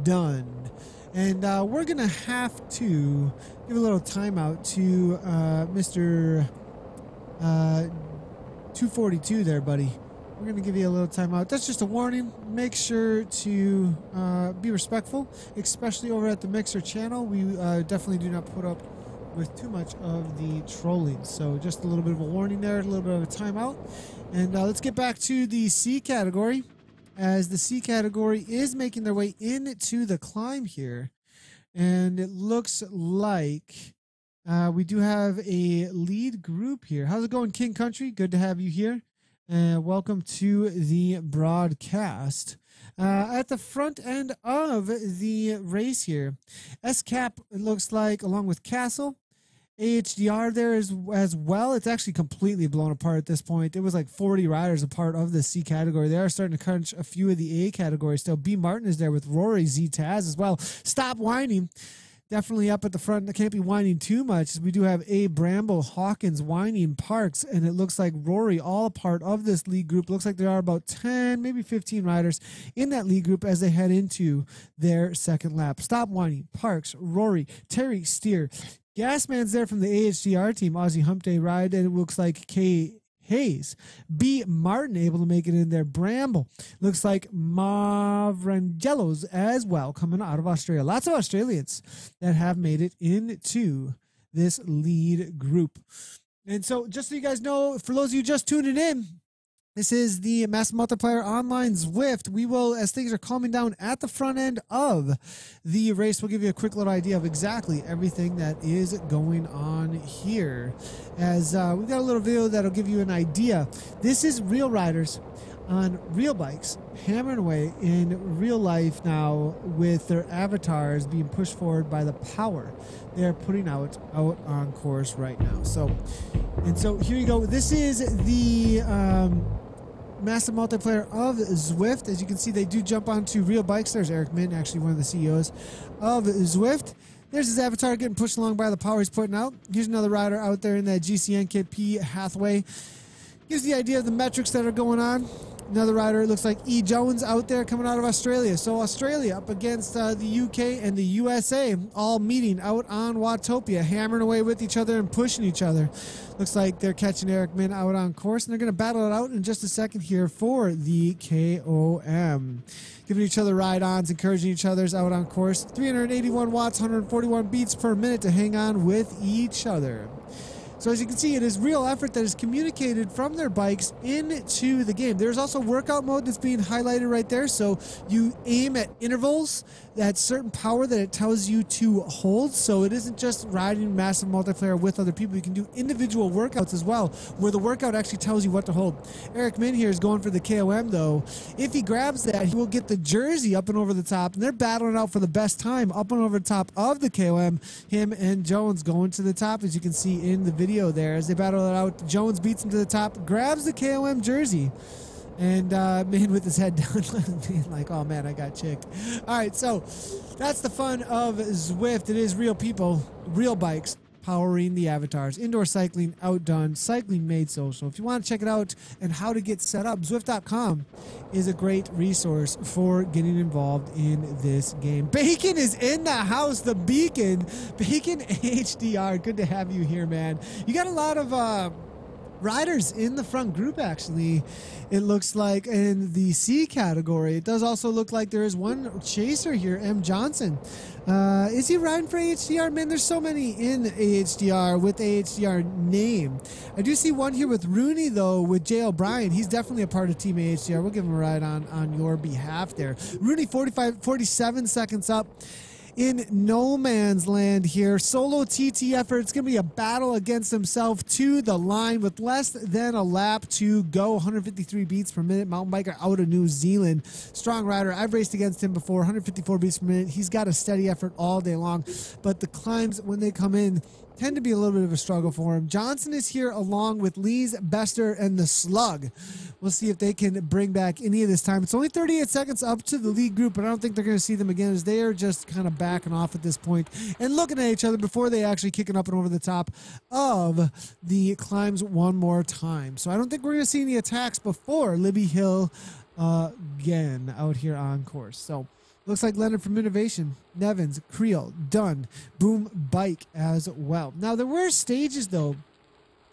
[SPEAKER 8] done. And we're going to have to give a little timeout to Mr. 242 there, buddy. We're going to give you a little timeout. That's just a warning. Make sure to be respectful, especially over at the Mixer channel. We definitely do not put up with too much of the trolling. So just a little bit of a warning there, a little bit of a timeout. And let's get back to the C category, as the C category is making their way into the climb here. And it looks like we do have a lead group here. How's it going, King Country? Good to have you here. Welcome to the broadcast. At the front end of the race here, S-Cap, it looks like, along with Castle. AHDR there as well. It's actually completely blown apart at this point. It was like 40 riders a part of the C category. They are starting to crunch a few of the A categories still. B. Martin is there with Rory, Z Taz as well. Stop Whining, definitely up at the front. I can't be whining too much. We do have A. Bramble, Hawkins, Whining, Parks, and it looks like Rory all a part of this lead group. Looks like there are about 10, maybe 15 riders in that lead group as they head into their second lap. Stop Whining, Parks, Rory, Terry Steer. Gasman's there from the AHDR team, Aussie Hump Day Ride, and it looks like K. Hayes. B. Martin able to make it in there. Bramble. Looks like Mavrangelos as well, coming out of Australia. Lots of Australians that have made it into this lead group. And so just so you guys know, for those of you just tuning in, this is the Massive Multiplier Online Zwift. We will, as things are calming down at the front end of the race, we'll give you a quick little idea of exactly everything that is going on here. As we've got a little video that'll give you an idea. This is real riders on real bikes, hammering away in real life now with their avatars being pushed forward by the power they're putting out on course right now. So here you go. This is the Massive Multiplayer of Zwift. As you can see, they do jump onto real bikes. There's Eric Min, actually one of the CEOs of Zwift. There's his avatar getting pushed along by the power he's putting out. Here's another rider out there in that GCN KP Hathaway. Gives the idea of the metrics that are going on. Another rider, it looks like E. Jones out there coming out of Australia. So Australia up against the UK and the USA, all meeting out on Watopia, hammering away with each other and pushing each other. Looks like they're catching Eric Min out on course, and they're going to battle it out in just a second here for the KOM. Giving each other ride-ons, encouraging each other's out on course. 381 watts, 141 beats per minute to hang on with each other. So as you can see, it is real effort that is communicated from their bikes into the game. There's also workout mode that's being highlighted right there. So you aim at intervals, that certain power that it tells you to hold. So it isn't just riding Massive Multiplayer with other people. You can do individual workouts as well, where the workout actually tells you what to hold. Eric Min here is going for the KOM, though. If he grabs that, he will get the jersey up and over the top. And they're battling out for the best time up and over the top of the KOM. Him and Jones going to the top, as you can see in the video there. As they battle it out, Jones beats him to the top, grabs the KOM jersey. And man with his head down, being like, oh man, I got chicked. All right, so that's the fun of Zwift. It is real people, real bikes, powering the avatars. Indoor cycling outdone, cycling made social. If you want to check it out and how to get set up, Zwift.com is a great resource for getting involved in this game. Bacon is in the house, the Beacon. Bacon HDR, good to have you here, man. You got a lot of riders in the front group, actually. It looks like in the C category. It does also look like there is one chaser here, M. Johnson. Is he riding for AHDR? Man, there's so many in AHDR with AHDR name. I do see one here with Rooney, though, with Jay O'Brien. He's definitely a part of Team AHDR. We'll give him a ride on your behalf there. Rooney, 47 seconds up. in no man's land here. Solo TT effort. It's going to be a battle against himself to the line with less than a lap to go. 153 beats per minute. Mountain biker out of New Zealand. Strong rider. I've raced against him before. 154 beats per minute. He's got a steady effort all day long. But the climbs, when they come in, tend to be a little bit of a struggle for him. Johnson is here along with Lees, Bester, and the Slug. We'll see if they can bring back any of this time. It's only 38 seconds up to the lead group, but I don't think they're going to see them again, as they are just kind of backing off at this point and looking at each other before they actually kicking up and over the top of the climbs one more time. So I don't think we're going to see any attacks before Libby Hill again out here on course. So looks like Leonard from Innovation, Nevins, Creel, Dunn, Boom Bike as well. Now, there were stages, though,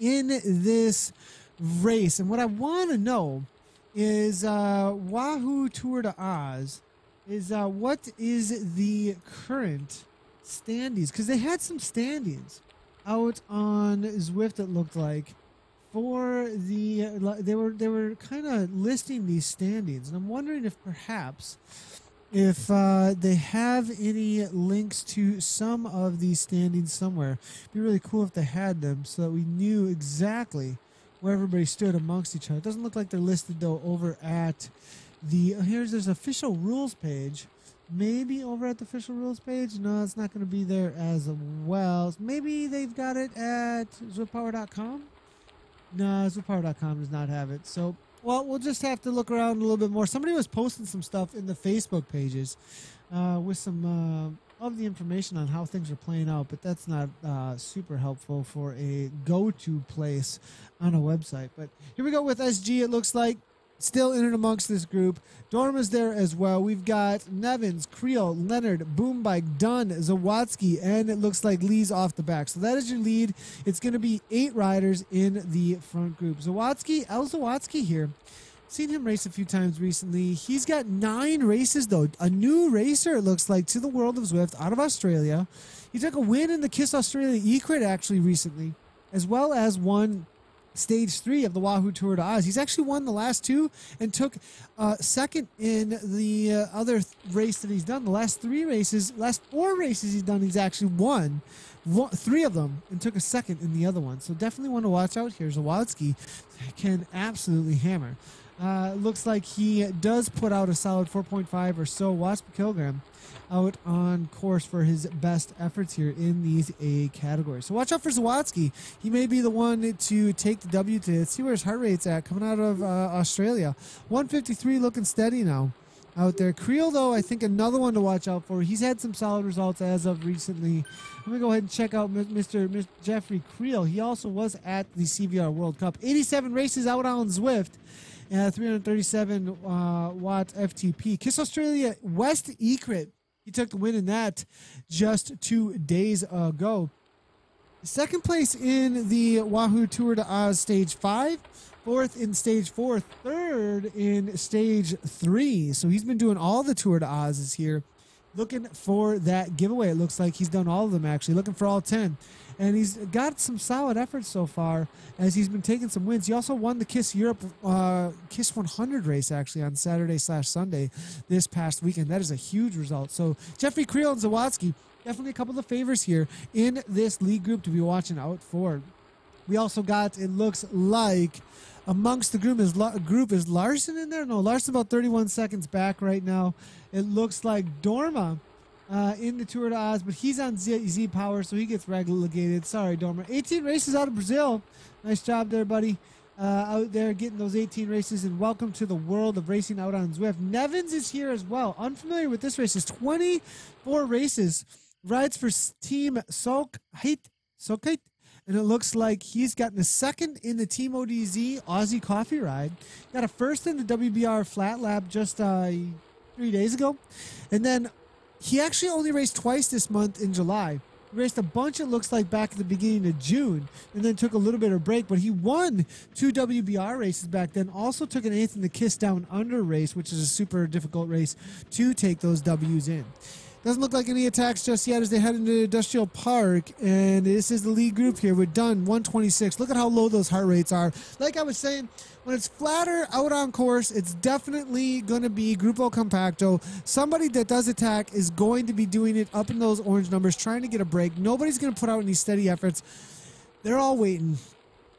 [SPEAKER 8] in this race. And what I want to know is Wahoo Tour de Oz is what is the current standings? Because they had some standings out on Zwift, it looked like, for the they were kind of listing these standings. And I'm wondering if perhaps if they have any links to some of these standings somewhere. It'd be really cool if they had them so that we knew exactly where everybody stood amongst each other. It doesn't look like they're listed, though, over at the... there's official rules page. Maybe over at the official rules page? No, it's not going to be there as well. Maybe they've got it at zwiftpower.com? No, zwiftpower.com does not have it. So... well, we'll just have to look around a little bit more. Somebody was posting some stuff in the Facebook pages with some of the information on how things are playing out, but that's not super helpful for a go-to place on a website. But here we go with SG, it looks like. Still in and amongst this group. Dorma's there as well. We've got Nevins, Creel, Leonard, Boombike, Dunn, Zawatsky, and it looks like Lee's off the back. So that is your lead. It's going to be 8 riders in the front group. Zawatsky here. Seen him race a few times recently. He's got 9 races, though. A new racer, it looks like, to the world of Zwift out of Australia. He took a win in the KISS Australia E-Crit, actually, recently, as well as won Stage 3 of the Wahoo Tour de Oz. He's actually won the last 2 and took second in the other race that he's done. The last 4 races he's done, he's actually won 3 of them and took a second in the other one. So definitely one to watch out here. Zawatsky can absolutely hammer. Looks like he does put out a solid 4.5 or so watts per kilogram out on course for his best efforts here in these A categories. So watch out for Zawatsky. He may be the one to take the W today. Let's see where his heart rate's at coming out of Australia. 153 looking steady now out there. Creel, though, I think another one to watch out for. He's had some solid results as of recently. Let me go ahead and check out Mr. Jeffrey Creel. He also was at the CVR World Cup. 87 races out on Zwift. 337 watt FTP. KISS Australia West E-Crit. He took the win in that just 2 days ago. Second place in the Wahoo Tour de Oz Stage 5. 4th in Stage 4. 3rd in Stage 3. So he's been doing all the Tour de Oz's here. Looking for that giveaway. It looks like he's done all of them, actually. Looking for all 10. And he's got some solid efforts so far as he's been taking some wins. He also won the KISS Europe KISS 100 race, actually, on Saturday/Sunday this past weekend. That is a huge result. So Jeffrey Creel and Zawatsky, definitely a couple of favors here in this league group to be watching out for. We also got, it looks like, amongst the group is Larson in there? No, Larson about 31 seconds back right now. It looks like Dorma in the Tour de Oz, but he's on Z Power, so he gets relegated. Sorry, Dorma. 18 races out of Brazil. Nice job there, buddy. Out there getting those 18 races, and welcome to the world of racing out on Zwift. Nevins is here as well. Unfamiliar with this race. It's 24 races. Rides for Team Sokite. And it looks like he's gotten a second in the Team ODZ Aussie Coffee Ride. Got a first in the WBR Flat Lap just 3 days ago. And then he actually only raced twice this month in July. He raced a bunch, it looks like, back at the beginning of June, and then took a little bit of a break. But he won 2 WBR races back then. Also took an 8th in the KISS Down Under race, which is a super difficult race to take those W's in. Doesn't look like any attacks just yet as they head into Industrial Park. And this is the lead group here with Dunn, 126. Look at how low those heart rates are. Like I was saying, when it's flatter out on course, it's definitely going to be Grupo Compacto. Somebody that does attack is going to be doing it up in those orange numbers, trying to get a break. Nobody's going to put out any steady efforts. They're all waiting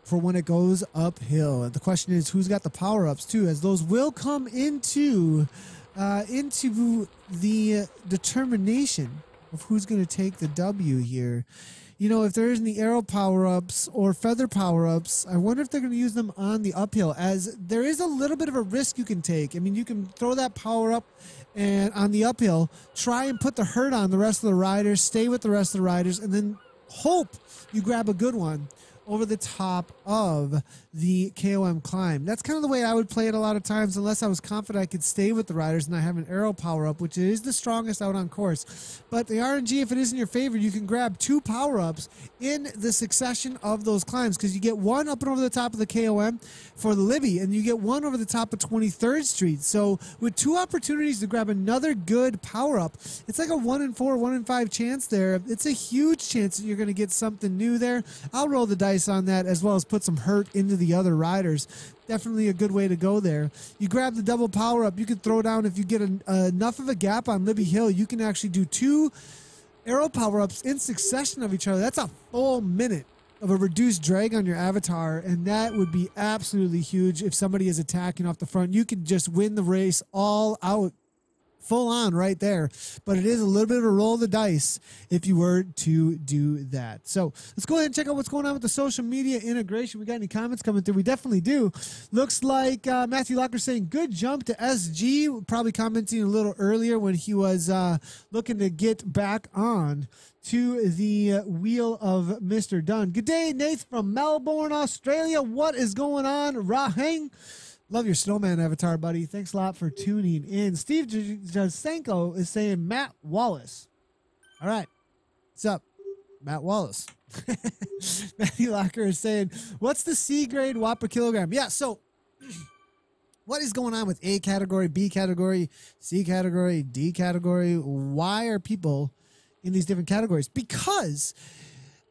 [SPEAKER 8] for when it goes uphill. And the question is, who's got the power-ups too, as those will come into the determination of who's going to take the W here. You know, if there isn't the arrow power-ups or feather power-ups, I wonder if they're going to use them on the uphill, as there is a little bit of a risk you can take. I mean, you can throw that power-up and on the uphill, try and put the hurt on the rest of the riders, stay with the rest of the riders, and then hope you grab a good one over the top of the KOM climb. That's kind of the way I would play it a lot of times, unless I was confident I could stay with the riders and I have an arrow power-up, which is the strongest out on course. But the RNG, if it is in your favor, you can grab 2 power-ups in the succession of those climbs, because you get one up and over the top of the KOM for the Libby, and you get one over the top of 23rd Street. So with 2 opportunities to grab another good power-up, it's like a 1 in 4, 1 in 5 chance there. It's a huge chance that you're going to get something new there. I'll roll the dice on that, as well as put some hurt into the other riders. Definitely a good way to go there. You grab the double power up. You can throw down, if you get enough of a gap on Libby Hill, you can actually do 2 arrow power ups in succession of each other. That's a full minute of a reduced drag on your avatar, and that would be absolutely huge if somebody is attacking off the front. You could just win the race all out, full on right there. But it is a little bit of a roll of the dice if you were to do that. So let's go ahead and check out what's going on with the social media integration. We got any comments coming through? We definitely do. Looks like Matthew Locker saying good jump to SG, probably commenting a little earlier when he was looking to get back on to the wheel of Mr. Dunn. Good day, Nate from Melbourne, Australia. What is going on, Rahang? Love your snowman avatar, buddy. Thanks a lot for tuning in. Steve Jasenko is saying Matt Wallace. All right. What's up, Matt Wallace? Matthew Locker is saying, what's the C grade watt per kilogram? Yeah, so what is going on with A category, B category, C category, D category? Why are people in these different categories? Because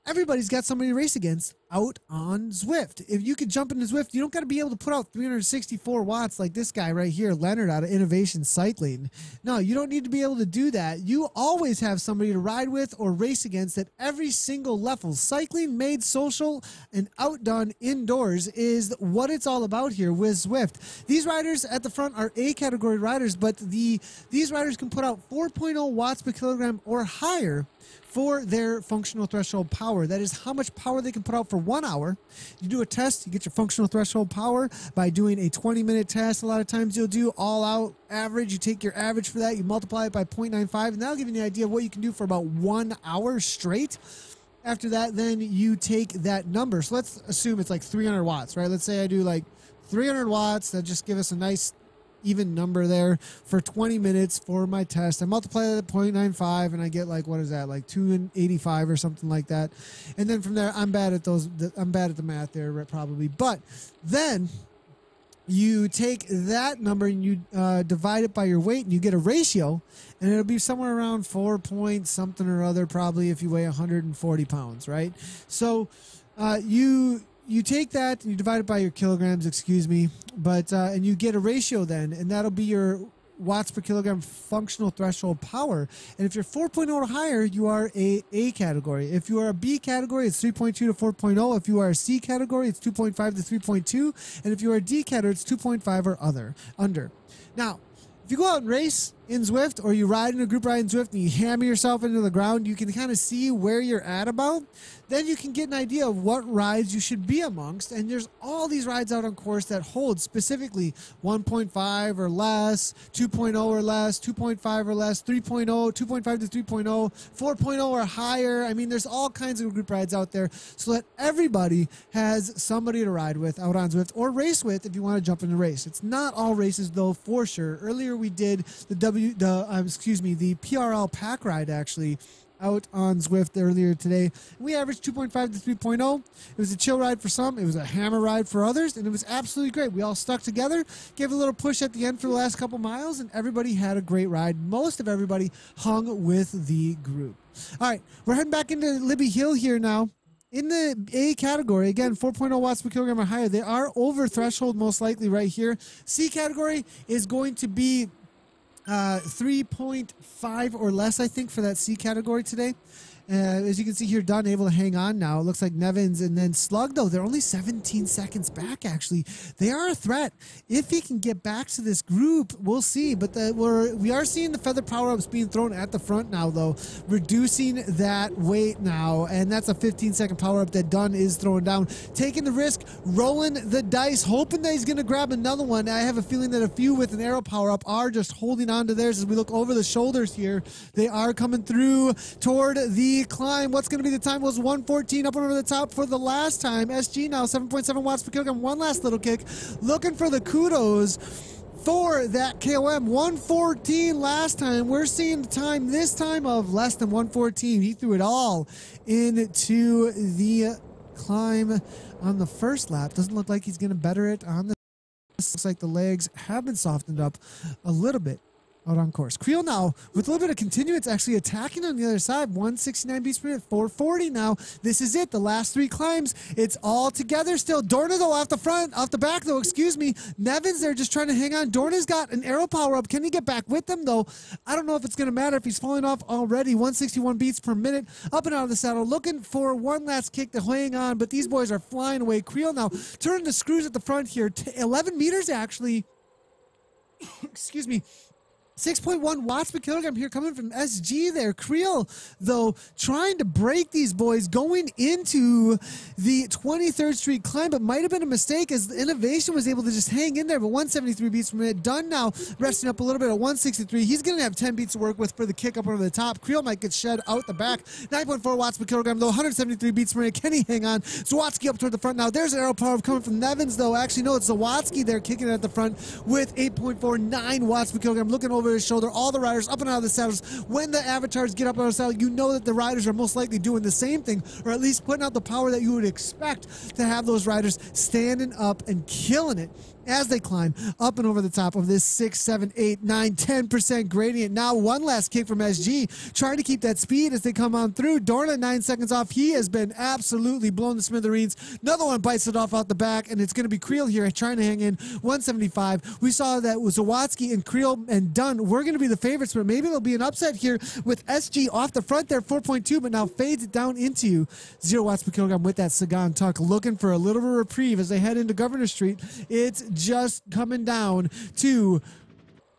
[SPEAKER 8] everybody's got somebody to race against out on Zwift. If you could jump into Zwift, you don't got to be able to put out 364 watts like this guy right here, Leonard out of Innovation Cycling. No, you don't need to be able to do that. You always have somebody to ride with or race against at every single level. Cycling made social and outdone indoors is what it's all about here with Zwift. These riders at the front are A category riders, but these riders can put out 4.0 watts per kilogram or higher for their functional threshold power. That is how much power they can put out for 1 hour. You do a test, you get your functional threshold power by doing a 20-minute test. A lot of times you'll do all out average. You take your average for that, you multiply it by 0.95, and that'll give you an idea of what you can do for about 1 hour straight. After that, then you take that number. So let's assume it's like 300 watts, right? Let's say I do like 300 watts. That just give us a nice even number there for 20 minutes for my test. I multiply that at 0.95 and I get like, what is that? Like 285 or something like that. And then from there, I'm bad at the math there, probably. But then you take that number and you divide it by your weight and you get a ratio, and it'll be somewhere around 4 point something or other, probably, if you weigh 140 pounds, right? So you take that and you divide it by your kilograms, but and you get a ratio then, and that'll be your watts per kilogram functional threshold power. And if you're 4.0 or higher, you are A category. If you are a B category, it's 3.2 to 4.0. If you are a C category, it's 2.5 to 3.2. And if you are a D category, it's 2.5 or under. Now, if you go out and race in Zwift, or you ride in a group ride in Zwift and you hammer yourself into the ground, you can kind of see where you're at about. Then you can get an idea of what rides you should be amongst. And there's all these rides out on course that hold specifically 1.5 or less, 2.0 or less, 2.5 or less, 3.0, 2.5 to 3.0, 4.0 or higher. I mean, there's all kinds of group rides out there so that everybody has somebody to ride with out on Zwift or race with if you want to jump in the race. It's not all races, though, for sure. Earlier we did the PRL pack ride, actually, out on Zwift earlier today. We averaged 2.5 to 3.0. It was a chill ride for some. It was a hammer ride for others, and it was absolutely great. We all stuck together, gave a little push at the end for the last couple miles, and everybody had a great ride. Most of everybody hung with the group. All right, we're heading back into Libby Hill here now. In the A category, again, 4.0 watts per kilogram or higher. They are over threshold most likely right here. C category is going to be 3.5 or less, I think, for that C category today. As you can see here, Dunn able to hang on now. It looks like Nevins and then Slug, though, they're only 17 seconds back, actually. They are a threat. If he can get back to this group, we'll see. But we are seeing the feather power-ups being thrown at the front now, though, reducing that weight now. And that's a 15-second power-up that Dunn is throwing down. Taking the risk, rolling the dice, hoping that he's going to grab another one. I have a feeling that a few with an arrow power-up are just holding on to theirs as we look over the shoulders here. They are coming through toward the climb. What's going to be the time? Was 1:14 up and over the top for the last time. SG now 7.7 watts per kilogram. One last little kick. Looking for the kudos for that KOM. 1:14 last time. We're seeing the time this time of less than 1:14. He threw it all into the climb on the first lap. Doesn't look like he's going to better it on the. Looks like the legs have been softened up a little bit out on course. Creel now, with a little bit of continuance, actually attacking on the other side. 169 beats per minute, 440 now. This is it. The last three climbs. It's all together still. Dorna, though, off the back, though, excuse me. Nevins there just trying to hang on. Dorna's got an arrow power up. Can he get back with them, though? I don't know if it's going to matter if he's falling off already. 161 beats per minute. Up and out of the saddle. Looking for one last kick to hang on, but these boys are flying away. Creel now turning the screws at the front here. 11 meters, actually. Excuse me. 6.1 watts per kilogram here coming from SG there. Creel, though, trying to break these boys going into the 23rd Street climb, but might have been a mistake as the Innovation was able to just hang in there, but 173 beats per minute. Dunn now resting up a little bit at 163. He's going to have 10 beats to work with for the kick up over the top. Creel might get shed out the back. 9.4 watts per kilogram, though, 173 beats per minute. Can he hang on? Zawatsky up toward the front now. There's an arrow power coming from Nevins, though. Actually, no, it's Zawatsky there kicking it at the front with 8.49 watts per kilogram. Looking over his shoulder, all the riders up and out of the saddles. When the avatars get up on the saddle, you know that the riders are most likely doing the same thing, or at least putting out the power that you would expect to have those riders standing up and killing it as they climb up and over the top of this 6, 7, 8, 9, 10% gradient. Now one last kick from SG, trying to keep that speed as they come on through. Dorna 9 seconds off. He has been absolutely blown to smithereens. Another one bites it off out the back, and it's going to be Creel here trying to hang in. 175. We saw that with Zawatsky and Creel and Dunn were going to be the favorites, but maybe there'll be an upset here with SG off the front there, 4.2, but now fades it down into 0 watts per kilogram with that Sagan tuck. Looking for a little bit of reprieve as they head into Governor Street. It's just coming down to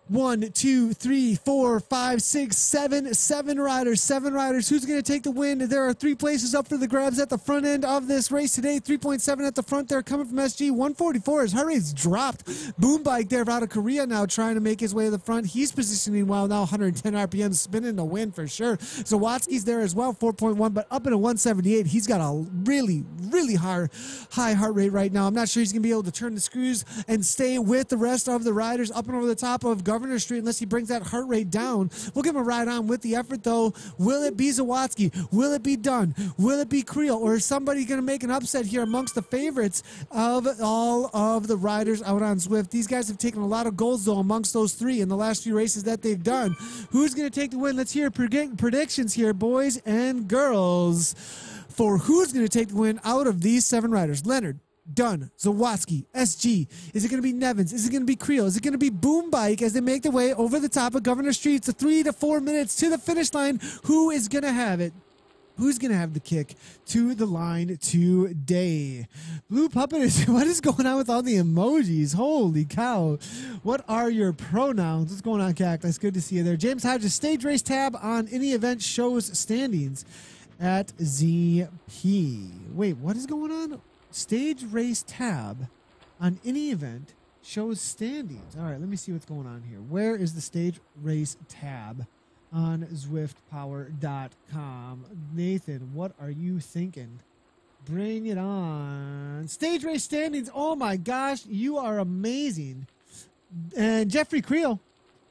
[SPEAKER 8] 1, 2, 3, 4, 5, 6, 7. Seven riders. Who's going to take the win? There are 3 places up for the grabs at the front end of this race today. 3.7 at the front there coming from SG. 144. His heart rate's dropped. Boom Bike there out of Korea now trying to make his way to the front. He's positioning well now. 110 RPM spinning the win for sure. Zawatsky's there as well. 4.1, but up into 178. He's got a really, really high heart rate right now. I'm not sure he's going to be able to turn the screws and stay with the rest of the riders up and over the top of Governor Street unless he brings that heart rate down. We'll give him a ride on with the effort, though. Will it be Zawatsky? Will it be Dunn? Will it be Creel? Or is somebody going to make an upset here amongst the favorites of all of the riders out on Zwift? These guys have taken a lot of golds, though, amongst those 3 in the last few races that they've done. Who's going to take the win? Let's hear predictions here, boys and girls, for who's going to take the win out of these 7 riders. Leonard, Dunn, Zawatsky, SG. Is it going to be Nevins? Is it going to be Creel? Is it going to be Boom Bike as they make their way over the top of Governor Street? It's 3 to 4 minutes to the finish line. Who is going to have it? Who's going to have the kick to the line today? Blue Puppet, what is going on with all the emojis? Holy cow. What are your pronouns? What's going on, Cactus? Good to see you there. James Hodges, stage race tab on any event shows standings at ZP. Wait, what is going on? Stage race tab on any event shows standings. All right, let me see what's going on here. Where is the stage race tab on ZwiftPower.com? Nathan, what are you thinking? Bring it on. Stage race standings. Oh my gosh, you are amazing. And Jeffrey Creel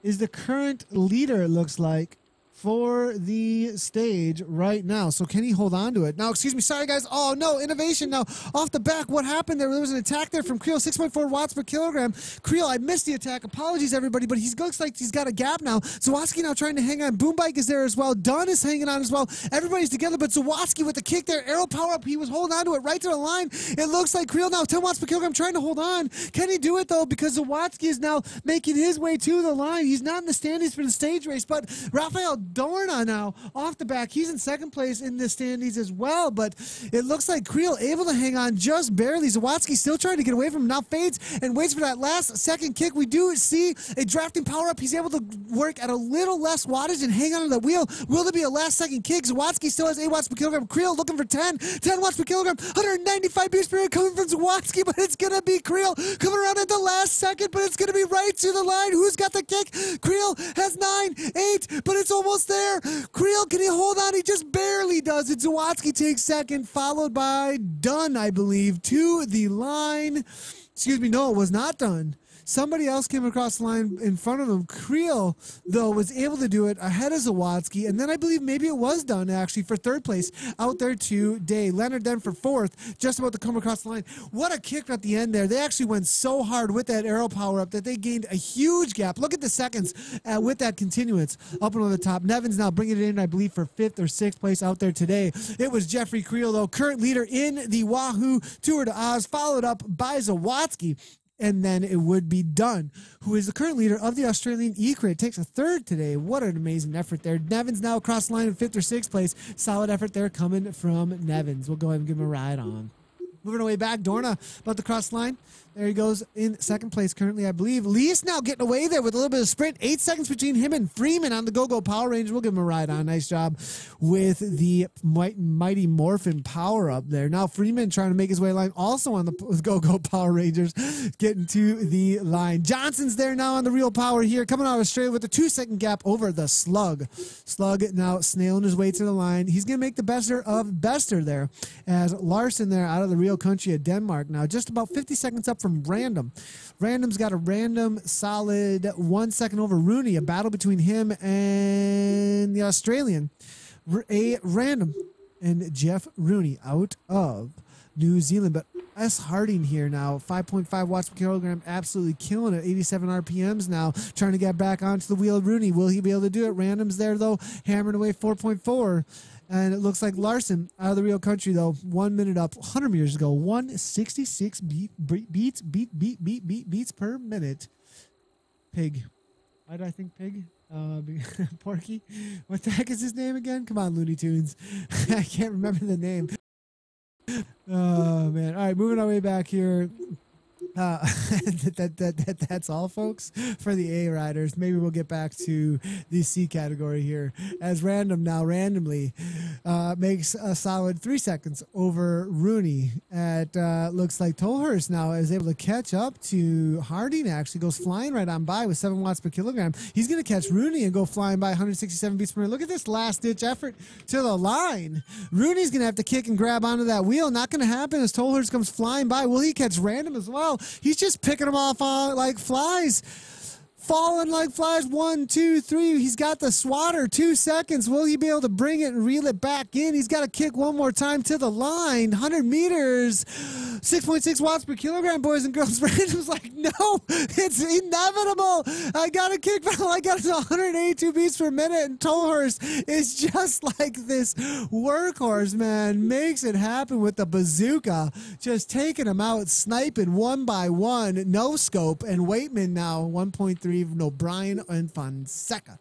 [SPEAKER 8] is the current leader, it looks like, for the stage right now. So can he hold on to it? Now, excuse me. Sorry, guys. Oh, no. Innovation now. Off the back. What happened there? There was an attack there from Creel. 6.4 watts per kilogram. Creel, I missed the attack. Apologies, everybody. But he looks like he's got a gap now. Zawatsky now trying to hang on. Boom Bike is there as well. Dunn is hanging on as well. Everybody's together. But Zawatsky with the kick there. Arrow power up. He was holding on to it right to the line. It looks like Creel now 10 watts per kilogram trying to hold on. Can he do it, though? Because Zawatsky is now making his way to the line. He's not in the standings for the stage race. But Rafael Dorna now off the back. He's in second place in the standings as well. But it looks like Creel able to hang on just barely. Zawatsky still trying to get away from him. Now fades and waits for that last second kick. We do see a drafting power up. He's able to work at a little less wattage and hang on to the wheel. Will there be a last second kick? Zawatsky still has 8 watts per kilogram. Creel looking for 10 watts per kilogram. 195 beats per minute coming from Zawatsky, but it's going to be Creel coming around at the last second, but it's going to be right to the line. Who's got the kick? Creel has 9, 8, but it's almost there. Creel, can he hold on? He just barely does it. Zawatsky takes second, followed by Dunn, I believe, to the line. Excuse me, no, it was not Dunn. Somebody else came across the line in front of him. Creel, though, was able to do it ahead of Zawatsky, and then I believe maybe it was Dunn, actually, for third place out there today. Leonard then for fourth, just about to come across the line. What a kick at the end there. They actually went so hard with that arrow power-up that they gained a huge gap. Look at the seconds with that continuance up and over the top. Nevins now bringing it in, I believe, for 5th or 6th place out there today. It was Jeffrey Creel, though, current leader in the Wahoo Tour de Oz, followed up by Zawatsky. And then it would be Dunn, who is the current leader of the Australian E-Crit. Takes a 3rd today. What an amazing effort there. Nevins now across the line in 5th or 6th place. Solid effort there coming from Nevins. We'll go ahead and give him a ride on. Moving away back, Dorna about to cross the line. There he goes in 2nd place currently, I believe. Lees now getting away there with a little bit of sprint. 8 seconds between him and Freeman on the Go-Go Power Ranger. We'll give him a ride on. Nice job with the Mighty Morphin power up there. Now Freeman trying to make his way line also on the Go-Go Power Rangers, getting to the line. Johnson's there now on the Real Power here, coming out of Australia with a 2-second gap over the Slug. Slug now snailing his way to the line. He's going to make the bester of Bester there, as Larson there out of the Real Country of Denmark now, just about 50 seconds up from Random. Random's got a Random solid 1 second over Rooney. A battle between him and the Australian. A Random and Jeff Rooney out of New Zealand. But S. Harding here now, 5.5 watts per kilogram, absolutely killing it. 87 RPMs now, trying to get back onto the wheel of Rooney. Will he be able to do it? Random's there, though, hammering away 4.4. And it looks like Larson out of the Real Country, though, 1 minute up, 100 meters ago, 166 beats per minute. Pig. Why did I think pig? Porky. What the heck is his name again? Come on, Looney Tunes. I can't remember the name. Oh, man. All right, moving our way back here. That's all, folks, for the A riders. Maybe we'll get back to the C category here, as Random now randomly makes a solid 3 seconds over Rooney. At looks like Tolhurst now is able to catch up to Harding. Actually goes flying right on by with 7 watts per kilogram. He's going to catch Rooney and go flying by 167 beats per minute. Look at this last ditch effort to the line. Rooney's going to have to kick and grab onto that wheel. Not going to happen as Tolhurst comes flying by. Will he catch Random as well? He's just picking them off like flies. Falling like flies. 1, 2, 3. He's got the swatter. 2 seconds. Will he be able to bring it and reel it back in? He's got to kick one more time to the line. 100 meters. 6.6 watts per kilogram, boys and girls. Random's like, no, it's inevitable. I got to kick. I got 182 beats per minute. And Tolhurst is just like this workhorse, man. Makes it happen with the bazooka. Just taking them out, sniping one by one. No scope. And Waitman now, 1.3. O'Brien and Fonseca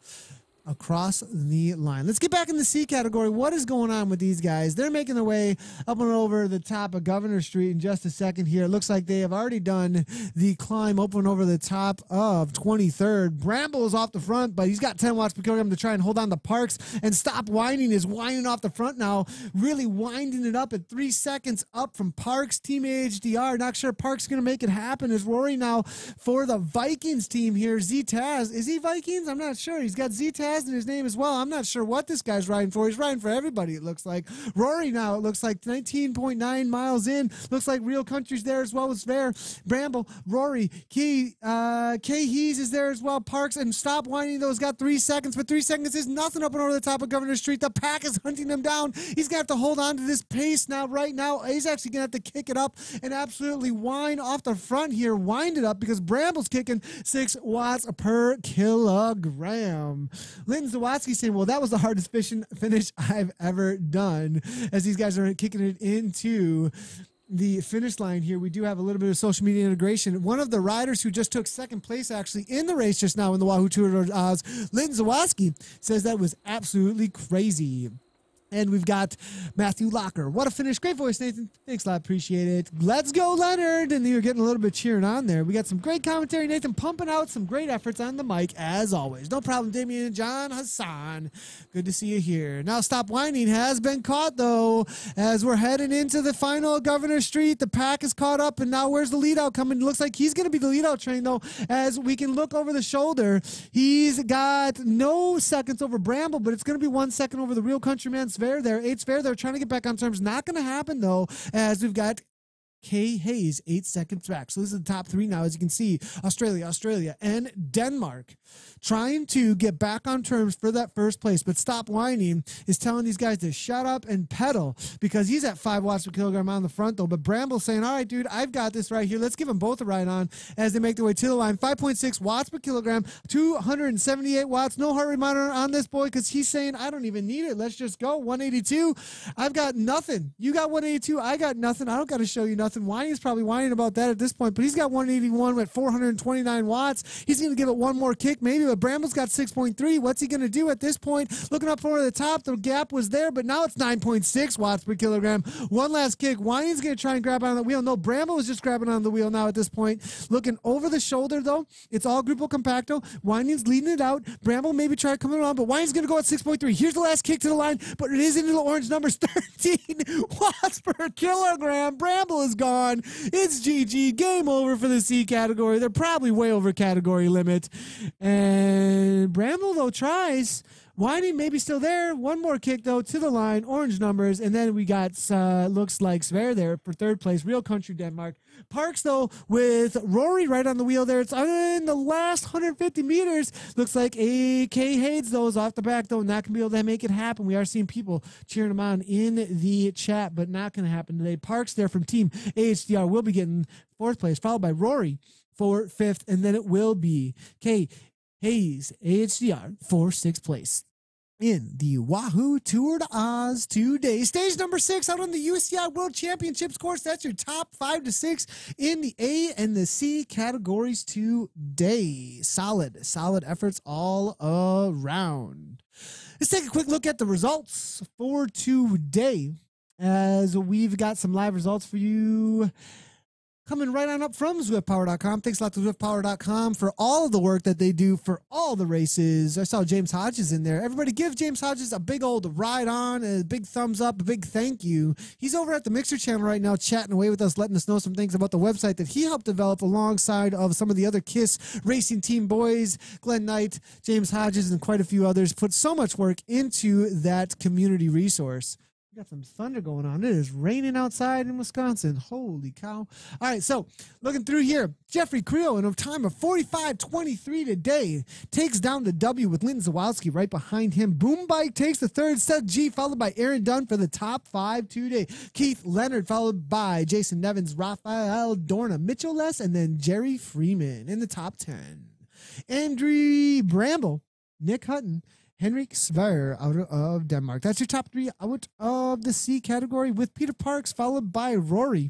[SPEAKER 8] across the line. Let's get back in the C category. What is going on with these guys? They're making their way up and over the top of Governor Street in just a second here. It looks like they have already done the climb up and over the top of 23rd. Bramble is off the front, but he's got 10 watts per kilogram to try and hold on to Parks and stop whining. Is whining off the front now, really winding it up at 3 seconds up from Parks. Team AHDR, not sure Parks is going to make it happen. Is Rory now for the Vikings team here. Z-Taz, is he Vikings? I'm not sure. He's got Z-Taz Taz in his name as well. I'm not sure what this guy's riding for. He's riding for everybody, it looks like. Rory now, it looks like 19.9 miles in. Looks like Real Country's there as well as Fair. Bramble, Rory, Kay Hees is there as well. Parks and Stop Whining, those got 3 seconds, but 3 seconds is nothing up and over the top of Governor Street. The pack is hunting him down. He's going to have to hold on to this pace now. Right now, he's actually going to have to kick it up and absolutely whine off the front here. Wind it up because Bramble's kicking 6 watts per kilogram. Linton Zawatsky saying, well, that was the hardest finish I've ever done, as these guys are kicking it into the finish line here. We do have a little bit of social media integration. One of the riders who just took second place actually in the race just now in the Wahoo Tour de Oz, Linton Zawatsky, says that was absolutely crazy. And we've got Matthew Locker. What a finish. Great voice, Nathan. Thanks a lot. Appreciate it. Let's go, Leonard. And you're getting a little bit cheering on there. We got some great commentary, Nathan, pumping out some great efforts on the mic, as always. No problem, Damien and John Hassan. Good to see you here. Now, Stop Whining has been caught, though, as we're heading into the final Governor Street. The pack is caught up, and now where's the lead out coming? Looks like he's going to be the lead out train, though, as we can look over the shoulder. He's got no seconds over Bramble, but it's going to be 1 second over the Real Countryman Sver there. 8 Sver, they're trying to get back on terms. Not going to happen, though, as we've got Kay Hayes 8 seconds back. So this is the top 3 now, as you can see. Australia, and Denmark trying to get back on terms for that first place. But Stop Whining is telling these guys to shut up and pedal because he's at 5 watts per kilogram on the front, though. But Bramble's saying, all right, dude, I've got this right here. Let's give them both a ride on as they make their way to the line. 5.6 watts per kilogram, 278 watts. No heart rate monitor on this boy because he's saying, I don't even need it. Let's just go. 182. I've got nothing. You got 182. I got nothing. I don't got to show you nothing. Whining's probably whining about that at this point, but he's got 181 at 429 watts. He's going to give it one more kick, maybe, but Bramble's got 6.3. What's he going to do at this point? Looking up over the top, the gap was there, but now it's 9.6 watts per kilogram. One last kick. Whining's going to try and grab on the wheel. No, Bramble is just grabbing on the wheel now at this point. Looking over the shoulder, though. It's all Grupo Compacto. Whining's leading it out. Bramble maybe try coming around, but Whining's going to go at 6.3. Here's the last kick to the line, but it is into the orange numbers. 13 watts per kilogram. Bramble is gone. It's GG. Game over for the C category. They're probably way over category limit. And Bramble, though, tries. Whining maybe still there. One more kick, though, to the line. Orange numbers. And then we got, looks like Sver there for third place. Real Country Denmark. Parks, though, with Rory right on the wheel there. It's in the last 150 meters. Looks like AK Hayes, though, is off the back, though. Not going to be able to make it happen. We are seeing people cheering him on in the chat, but not going to happen today. Parks there from Team AHDR will be getting fourth place, followed by Rory for fifth, and then it will be K Hayes AHDR for sixth place in the Wahoo Tour de Oz today. Stage number 6 out on the UCI World Championships course. That's your top 5 to 6 in the A and the C categories today. Solid efforts all around. Let's take a quick look at the results for today, as we've got some live results for you coming right on up from ZwiftPower.com. Thanks a lot to ZwiftPower.com for all of the work that they do for all the races. I saw James Hodges in there. Everybody give James Hodges a big old ride on, a big thumbs up, a big thank you. He's over at the Mixer channel right now chatting away with us, letting us know some things about the website that he helped develop alongside of some of the other KISS racing team boys, Glenn Knight, James Hodges, and quite a few others. Put so much work into that community resource. We got some thunder going on. It is raining outside in Wisconsin. Holy cow. All right, so looking through here, Jeffrey Creel in a time of 45.23 today takes down the W with Linton Zawalski right behind him. Boom Bike takes the third. Seth G followed by Aaron Dunn for the top 5 today. Keith Leonard followed by Jason Nevins, Rafael Dorna, Mitchell Less, and then Jerry Freeman in the top 10. Andrew Bramble, Nick Hutton, Henrik Sver out of Denmark. That's your top 3 out of the C category, with Peter Parks followed by Rory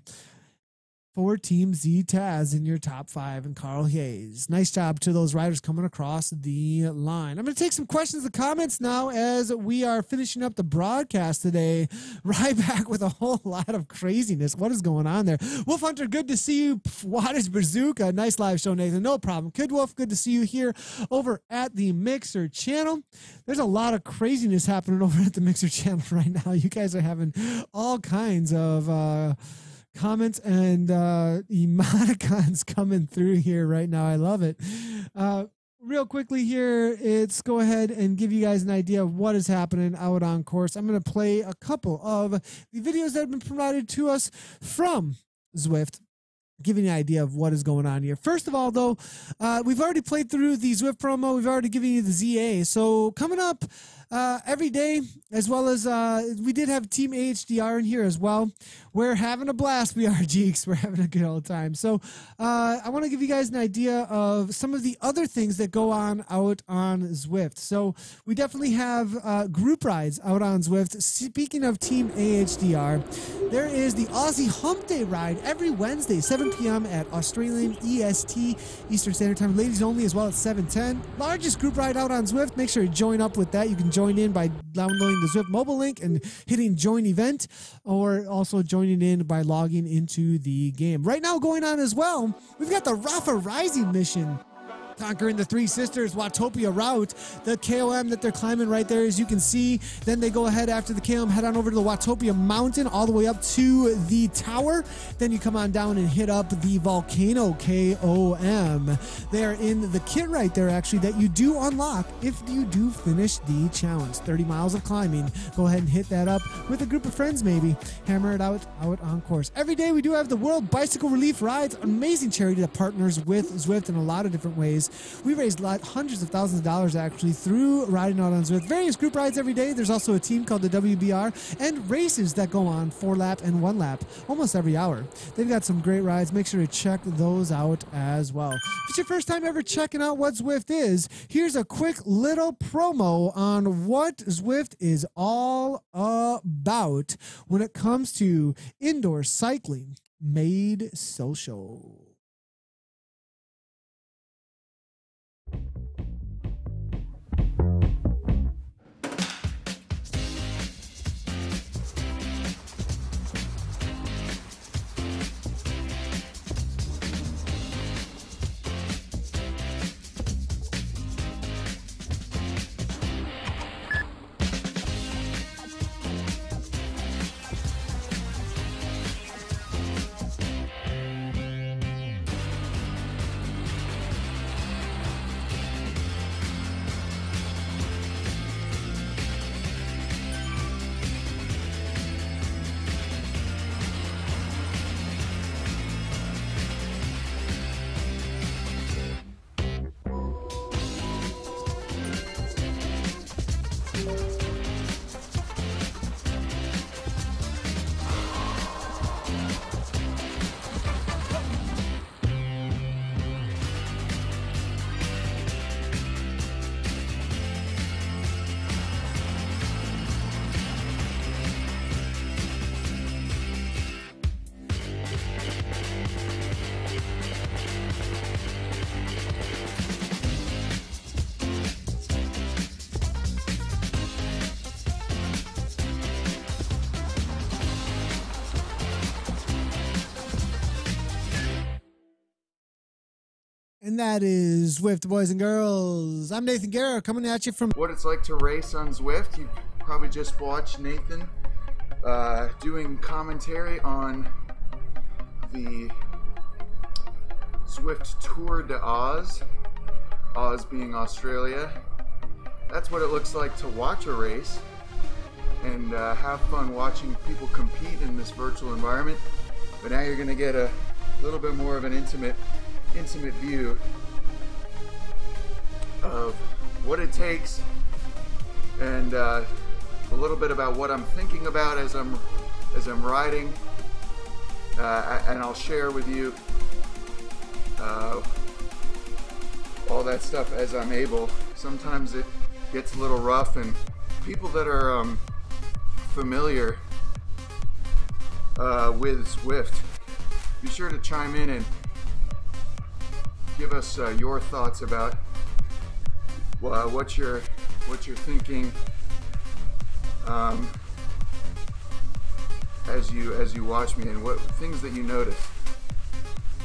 [SPEAKER 8] for Team Z Taz in your top 5, and Carl Hayes. Nice job to those riders coming across the line. I'm going to take some questions and comments now as we are finishing up the broadcast today. Right back with a whole lot of craziness. What is going on there? Wolf Hunter, good to see you. Wattage Bazooka, nice live show, Nathan. No problem. Kid Wolf, good to see you here over at the Mixer channel. There's a lot of craziness happening over at the Mixer channel right now. You guys are having all kinds of comments and emoticons coming through here right now. I love it. real quickly here, it's go ahead and give you guys an idea of what is happening out on course. I'm going to play a couple of the videos that have been provided to us from Zwift, giving you an idea of what is going on here. First of all, though, we've already played through the Zwift promo. We've already given you the ZA. So coming up every day, as well as we did have Team AHDR in here as well. We're having a blast. We are geeks. We're having a good old time. So I want to give you guys an idea of some of the other things that go on out on Zwift. So we definitely have group rides out on Zwift. Speaking of Team AHDR, there is the Aussie Hump Day ride every Wednesday, 7 p.m. at Australian EST, Eastern Standard Time. Ladies only as well at 7:10. Largest group ride out on Zwift. Make sure you join up with that. You can join in by downloading the Zwift mobile link and hitting join event, or also joining in by logging into the game. Right now going on as well, we've got the Rafa Rising mission, conquering the Three Sisters Watopia route, the KOM that they're climbing right there, as you can see. Then they go ahead after the KOM, head on over to the Watopia mountain, all the way up to the tower. Then you come on down and hit up the Volcano KOM. They are in the kit right there, actually, that you do unlock if you do finish the challenge. 30 miles of climbing. Go ahead and hit that up with a group of friends, maybe. Hammer it out on course. Every day we do have the World Bicycle Relief Rides, amazing charity that partners with Zwift in a lot of different ways. We raised hundreds of thousands of dollars actually through riding out on Zwift. Various group rides every day. There's also a team called the WBR, and races that go on 4 lap and 1 lap almost every hour. They've got some great rides. Make sure to check those out as well. If it's your first time ever checking out what Zwift is, here's a quick little promo on what Zwift is all about when it comes to indoor cycling made social. And that is Zwift, boys and girls. I'm Nathan Guerra, coming at you from
[SPEAKER 9] what it's like to race on Zwift. You probably just watched Nathan doing commentary on the Zwift Tour de Oz, Oz being Australia. That's what it looks like to watch a race and have fun watching people compete in this virtual environment. But now you're going to get a little bit more of an intimate view of what it takes, and a little bit about what I'm thinking about as I'm riding, and I'll share with you all that stuff as I'm able. Sometimes it gets a little rough, and people that are familiar with Zwift, be sure to chime in and give us your thoughts about what you're thinking as you watch me, and what things that you notice,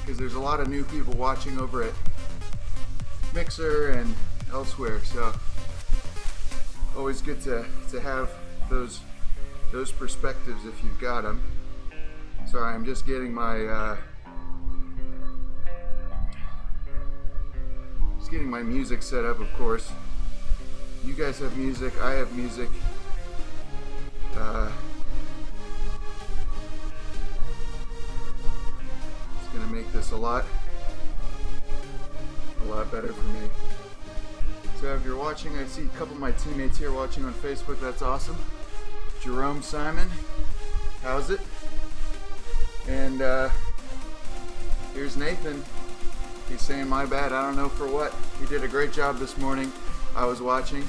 [SPEAKER 9] because there's a lot of new people watching over at Mixer and elsewhere, so always good to have those perspectives if you've got them. Sorry, I'm just getting my Just getting my music set up, of course. You guys have music, I have music. It's gonna make this a lot better for me. So if you're watching, I see a couple of my teammates here watching on Facebook. That's awesome. Jerome Simon, how's it? And here's Nathan. He's saying my bad, I don't know for what. He did a great job this morning. I was watching.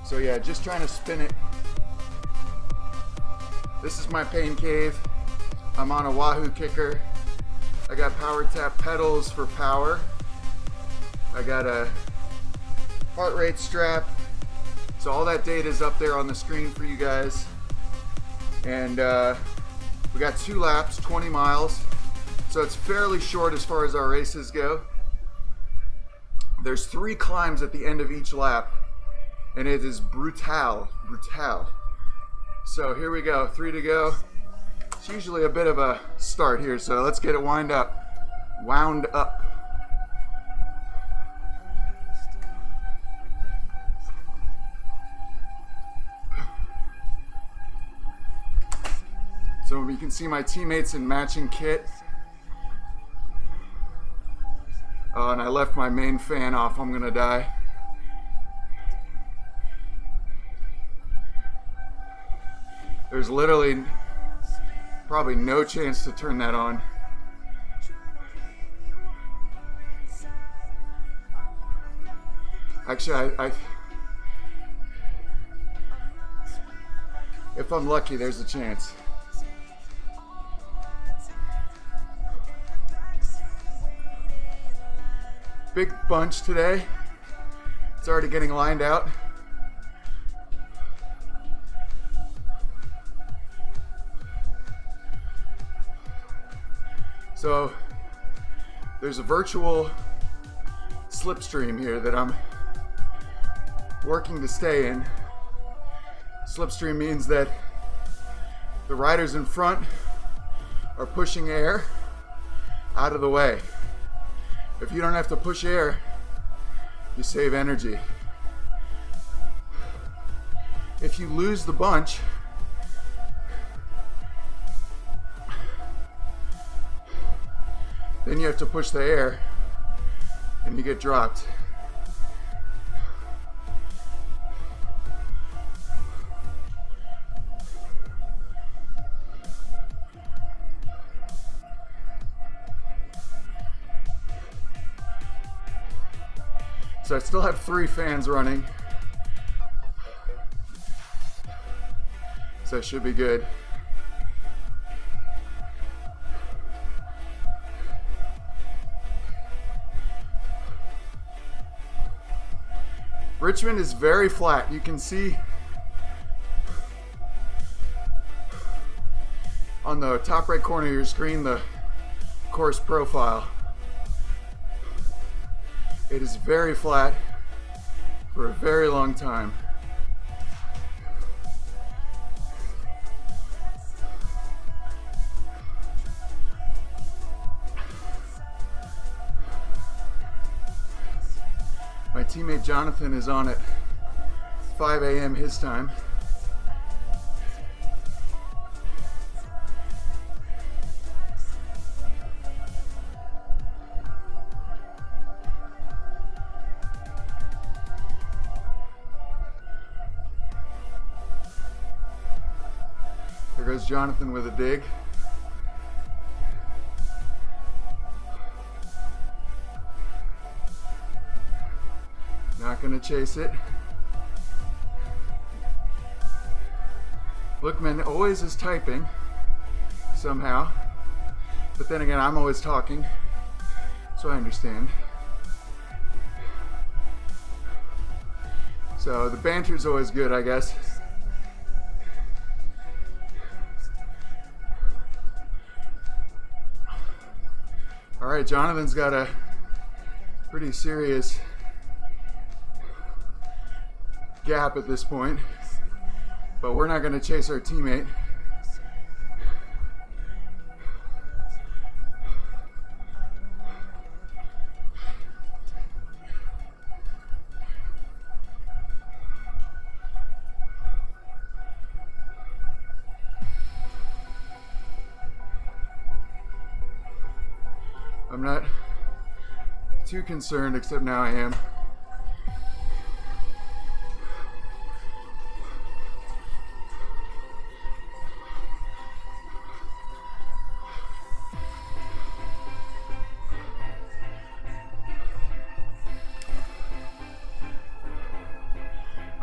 [SPEAKER 9] So yeah, just trying to spin it. This is my pain cave. I'm on a Wahoo kicker. I got power tap pedals for power. I got a heart rate strap. So all that data is up there on the screen for you guys. And we got 2 laps, 20 miles. So it's fairly short as far as our races go. There's 3 climbs at the end of each lap. And it is brutal. So here we go, 3 to go. It's usually a bit of a start here, so let's get it wound up. So you can see my teammates in matching kit. Oh, and I left my main fan off, I'm gonna die. There's literally probably no chance to turn that on. Actually, if I'm lucky, there's a chance. Big bunch today. It's already getting lined out. So there's a virtual slipstream here that I'm working to stay in. Slipstream means that the riders in front are pushing air out of the way. If you don't have to push air, you save energy. If you lose the bunch, then you have to push the air and you get dropped. So I still have 3 fans running. So it should be good. Richmond is very flat. You can see on the top right corner of your screen the course profile. It is very flat for a very long time. My teammate Jonathan is on at 5 a.m. his time. There goes Jonathan with a dig. Not gonna chase it. Lookman always is typing somehow, but then again, I'm always talking, so I understand. So the banter's always good, I guess. All right, Jonathan's got a pretty serious gap at this point, but we're not going to chase our teammate. I'm not too concerned, except now I am.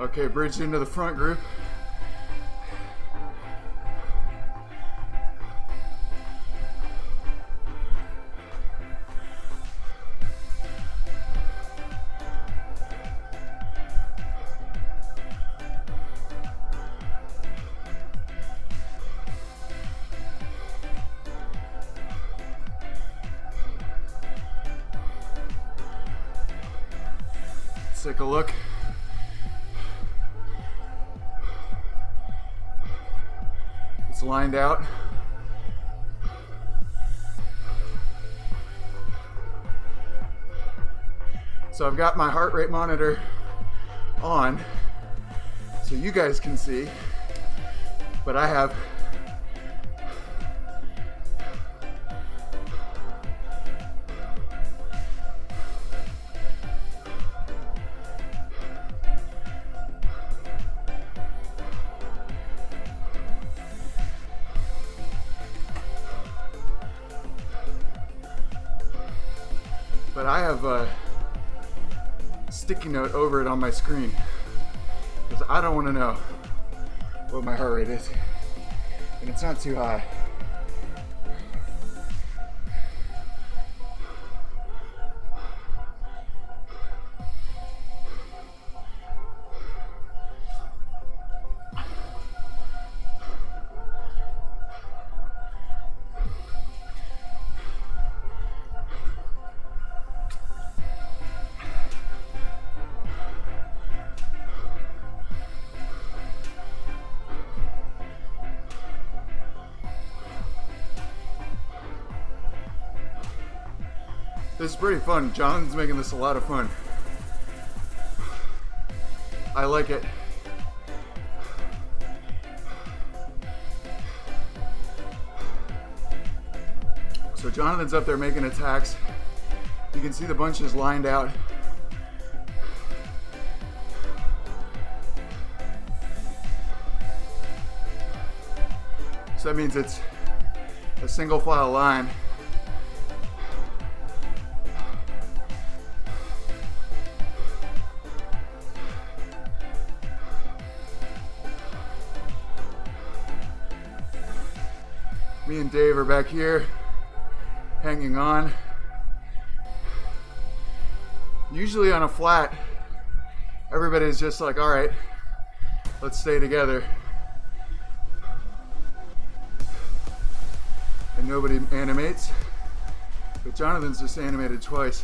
[SPEAKER 9] Okay, bridge into the front group. Let's take a look. It's lined out. So I've got my heart rate monitor on so you guys can see, but I have a sticky note over it on my screen because I don't want to know what my heart rate is, and it's not too high. This is pretty fun. Jonathan's making this a lot of fun. I like it. So Jonathan's up there making attacks. You can see the bunches lined out. So that means it's a single file line. Me and Dave are back here, hanging on. Usually on a flat, everybody's just like, all right, let's stay together. And nobody animates, but Jonathan's just animated twice.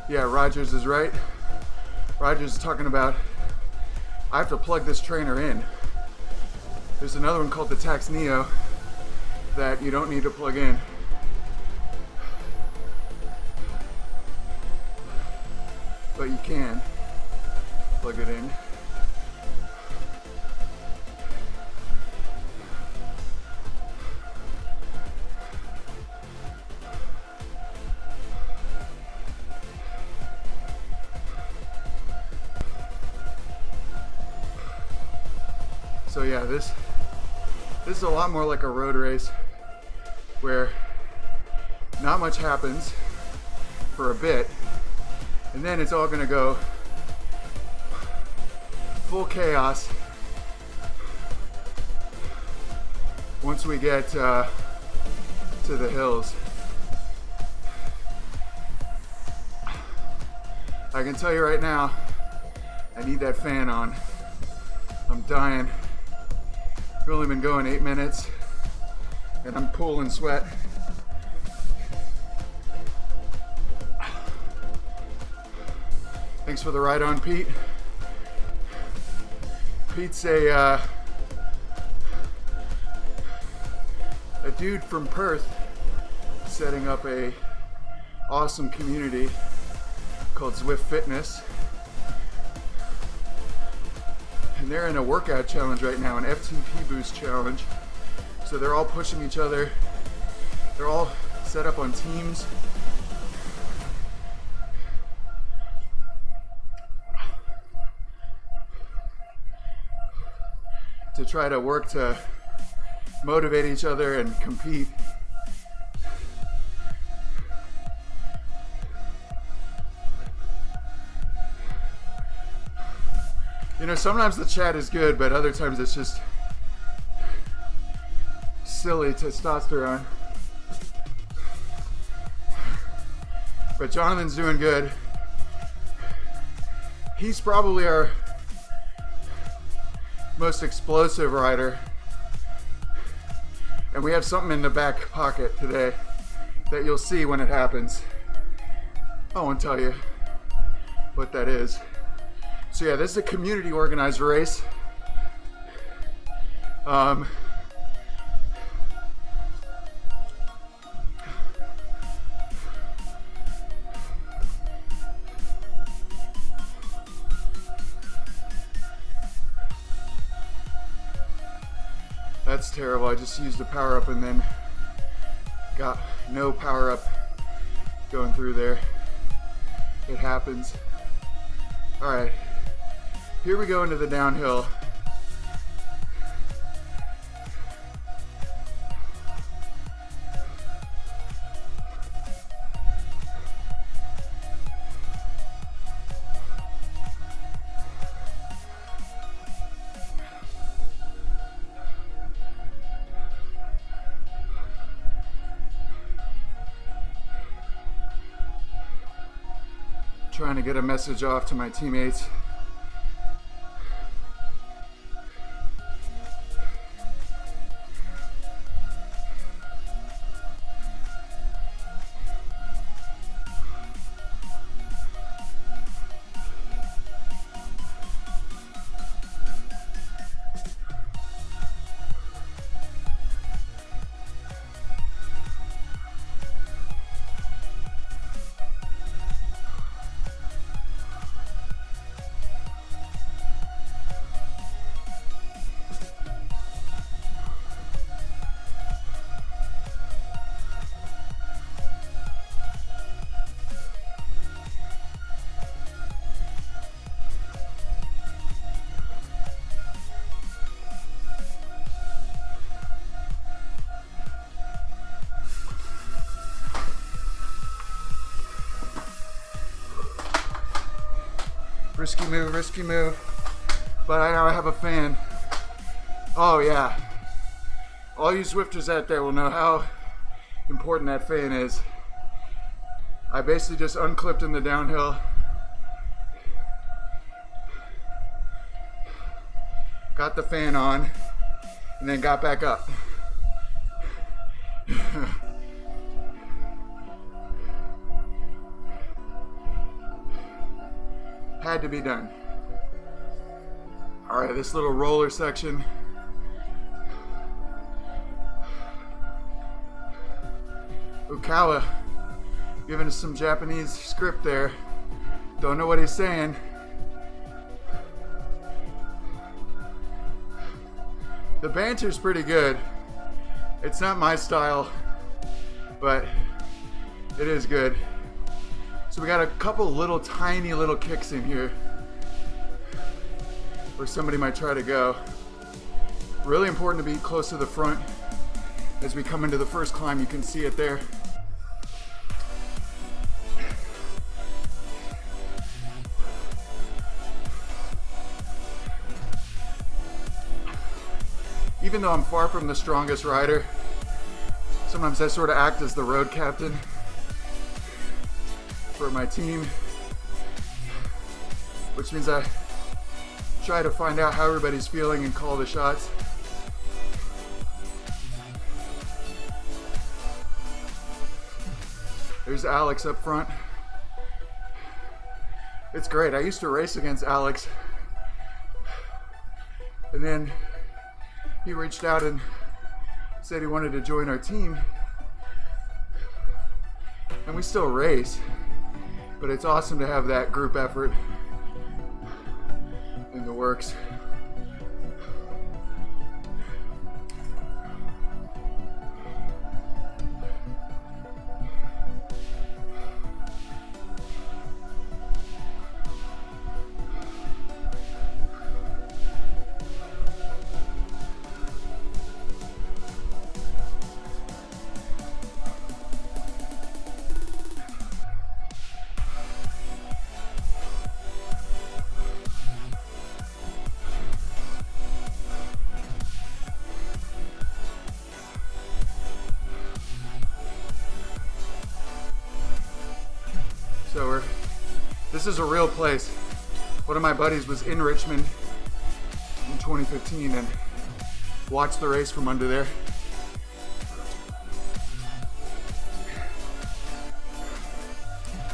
[SPEAKER 9] Yeah, Rogers is right. Rogers is talking about, I have to plug this trainer in. There's another one called the Tax Neo that you don't need to plug in. But you can plug it in. So yeah, this is a lot more like a road race where not much happens for a bit, and then it's all gonna go full chaos once we get to the hills. I can tell you right now, I need that fan on. I'm dying. We've only been going 8 minutes and I'm pooling sweat. Thanks for the ride on, Pete. Pete's a dude from Perth, setting up a awesome community called Zwift Fitness. And they're in a workout challenge right now, an FTP boost challenge. So they're all pushing each other. They're all set up on teams. To try to work to motivate each other and compete. You know, sometimes the chat is good, but other times it's just silly testosterone. But Jonathan's doing good. He's probably our most explosive rider. And we have something in the back pocket today that you'll see when it happens. I won't tell you what that is. So yeah, this is a community organized race. That's terrible. I just used a power up and then got no power up going through there. It happens. All right. Here we go into the downhill. Trying to get a message off to my teammates. Risky move, but I now have a fan. Oh yeah, all you Zwifters out there will know how important that fan is. I basically just unclipped in the downhill, got the fan on, and then got back up. Had to be done. All right, this little roller section. Ukawa giving us some Japanese script there. Don't know what he's saying. The banter's pretty good. It's not my style, but it is good. So we got a couple little tiny little kicks in here where somebody might try to go. Really important to be close to the front. As we come into the first climb, you can see it there. Even though I'm far from the strongest rider, sometimes I sort of act as the road captain for my team, which means I try to find out how everybody's feeling and call the shots. There's Alex up front. It's great. I used to race against Alex, and then he reached out and said he wanted to join our team. and we still race, but it's awesome to have that group effort in the works. So this is a real place. One of my buddies was in Richmond in 2015 and watched the race from under there.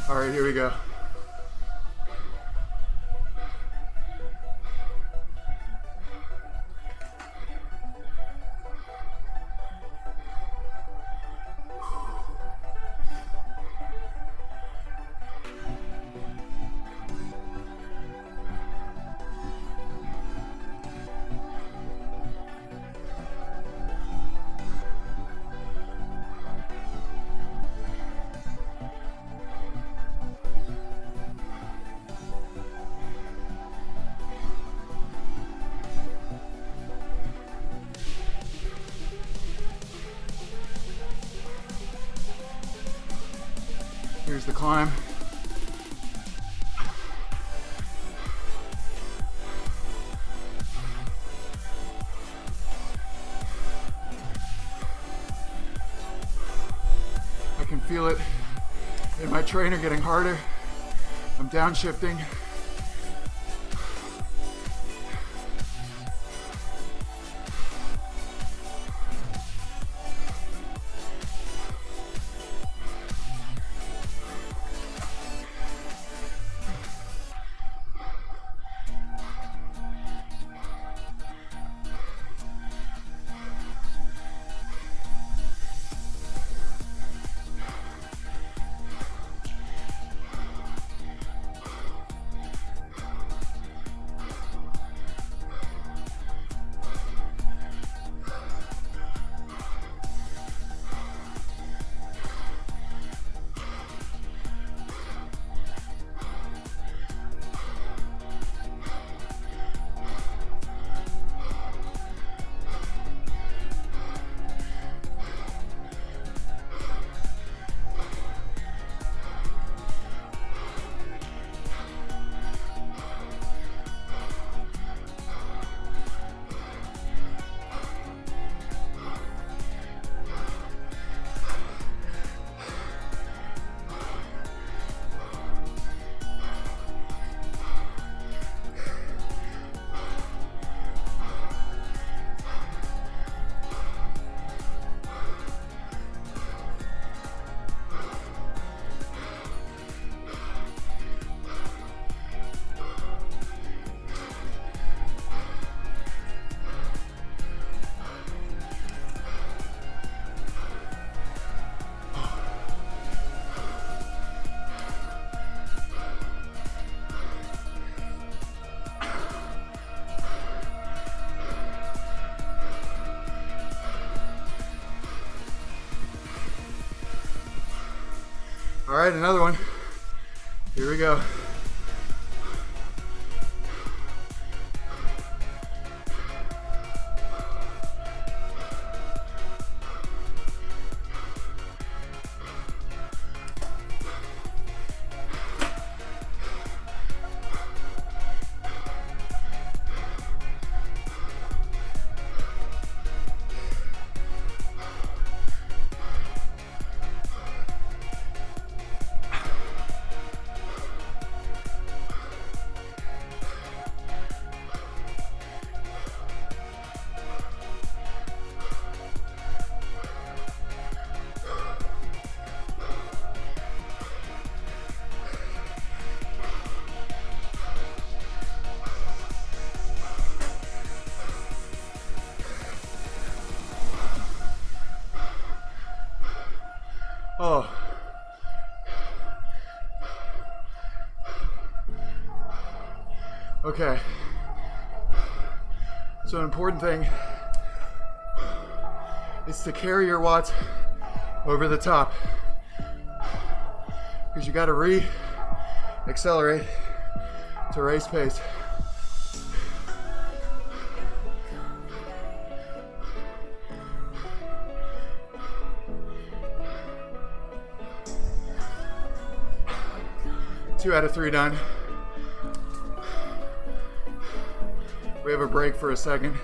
[SPEAKER 9] All right, here we go. Here's the climb. I can feel it in my trainer getting harder. I'm downshifting. All right, another one. Here we go. Oh, Okay. So an important thing is to carry your watts over the top, because you got to re-accelerate to race pace. Two out of three done. We have a break for a second.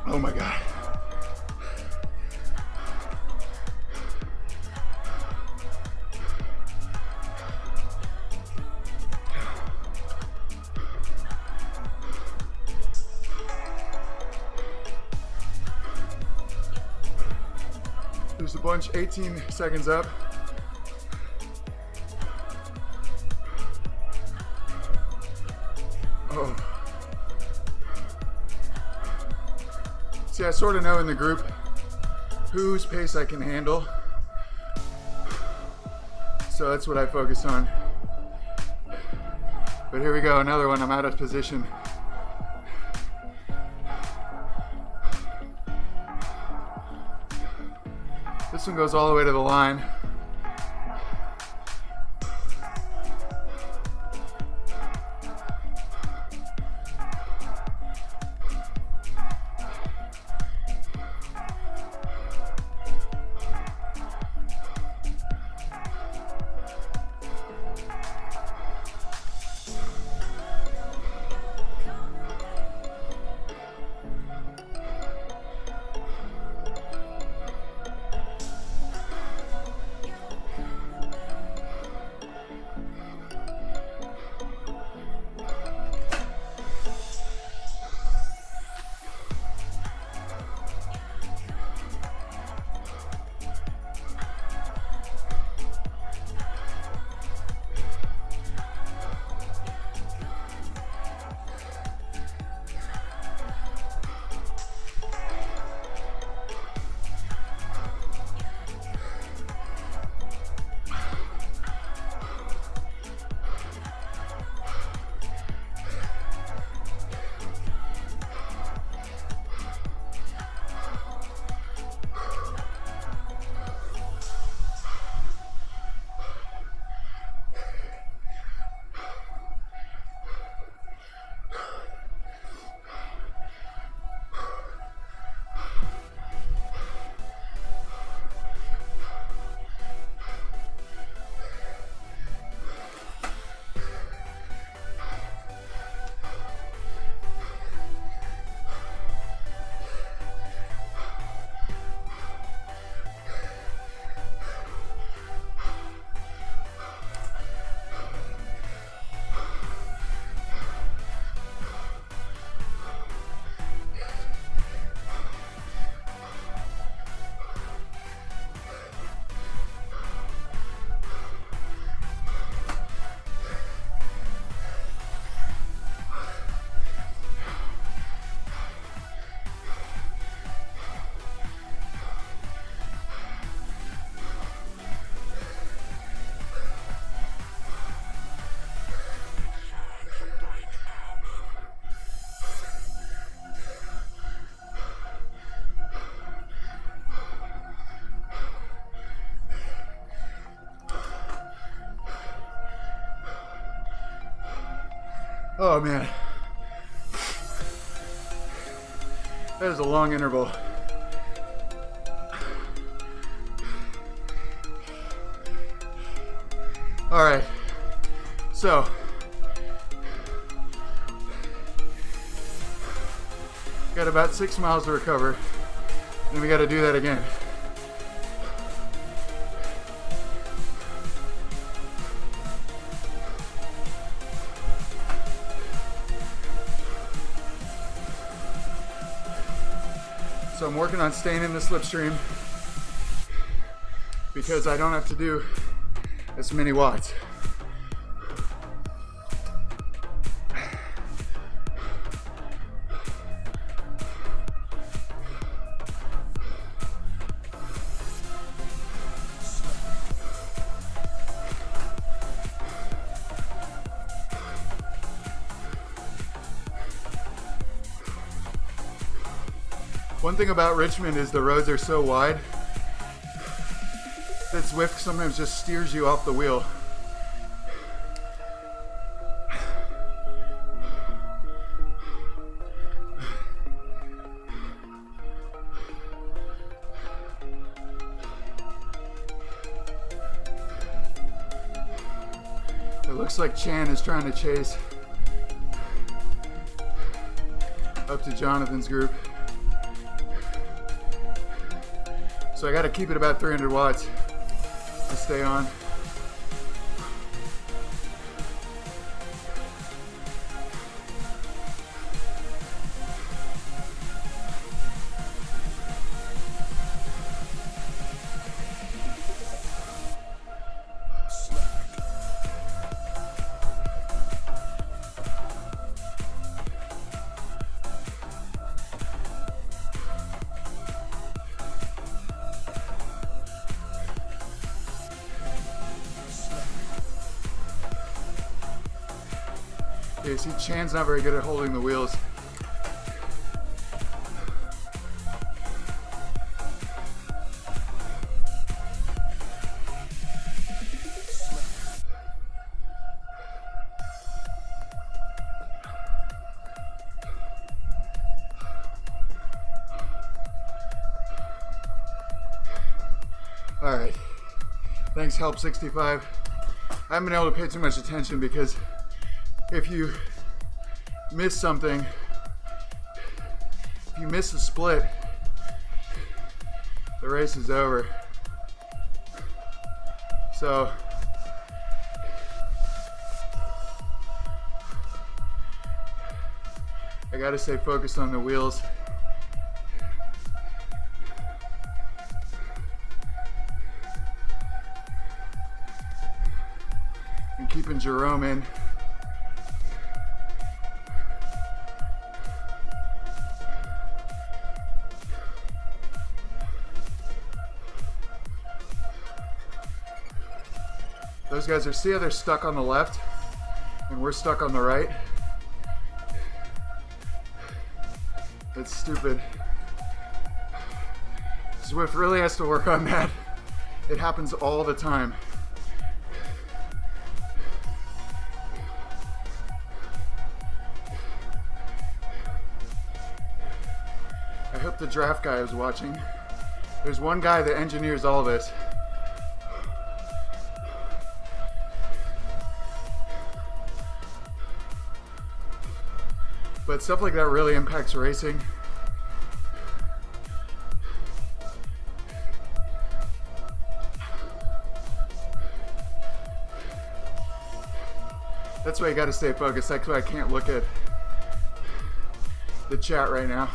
[SPEAKER 9] Oh my God. There's a bunch, 18 seconds up. Oh. See, I sort of know in the group whose pace I can handle. So that's what I focus on. But here we go, another one, I'm out of position. This one goes all the way to the line. Oh man, that is a long interval. All right, so got about 6 miles to recover, and we got to do that again. So I'm working on staying in the slipstream because I don't have to do as many watts. One thing about Richmond is the roads are so wide that Zwift sometimes just steers you off the wheel. It looks like Chan is trying to chase up to Jonathan's group. So I got to keep it about 300 watts to stay on. Okay, see, Chan's not very good at holding the wheels. All right, thanks Help 65. I haven't been able to pay too much attention because if you miss something, if you miss a split, the race is over. So I gotta stay focused on the wheels. And keeping Jerome in. Those guys are, see how they're stuck on the left and we're stuck on the right? That's stupid. Zwift really has to work on that. It happens all the time. I hope the draft guy is watching. There's one guy that engineers all this. But stuff like that really impacts racing. That's why you gotta stay focused. That's why I can't look at the chat right now.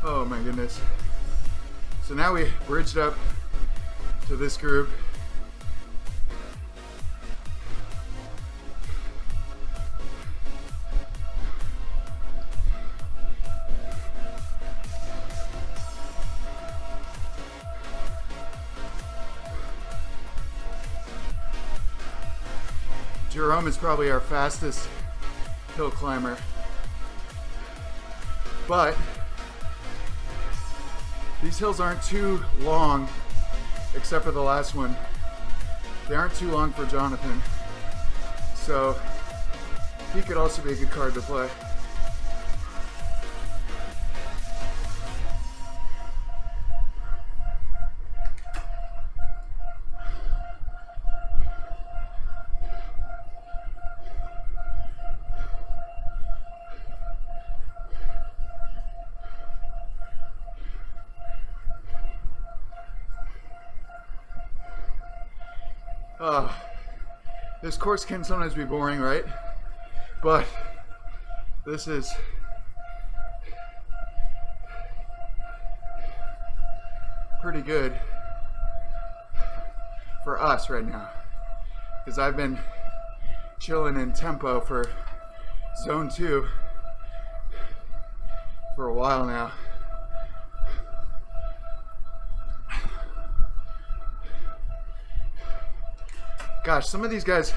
[SPEAKER 9] Oh my goodness. So now we bridged up to this group. Jerome is probably our fastest hill climber, but these hills aren't too long, except for the last one. They aren't too long for Jonathan. So he could also be a good card to play. This course can sometimes be boring, right? But this is pretty good for us right now, because I've been chilling in tempo for zone 2 for a while now. Gosh, some of these guys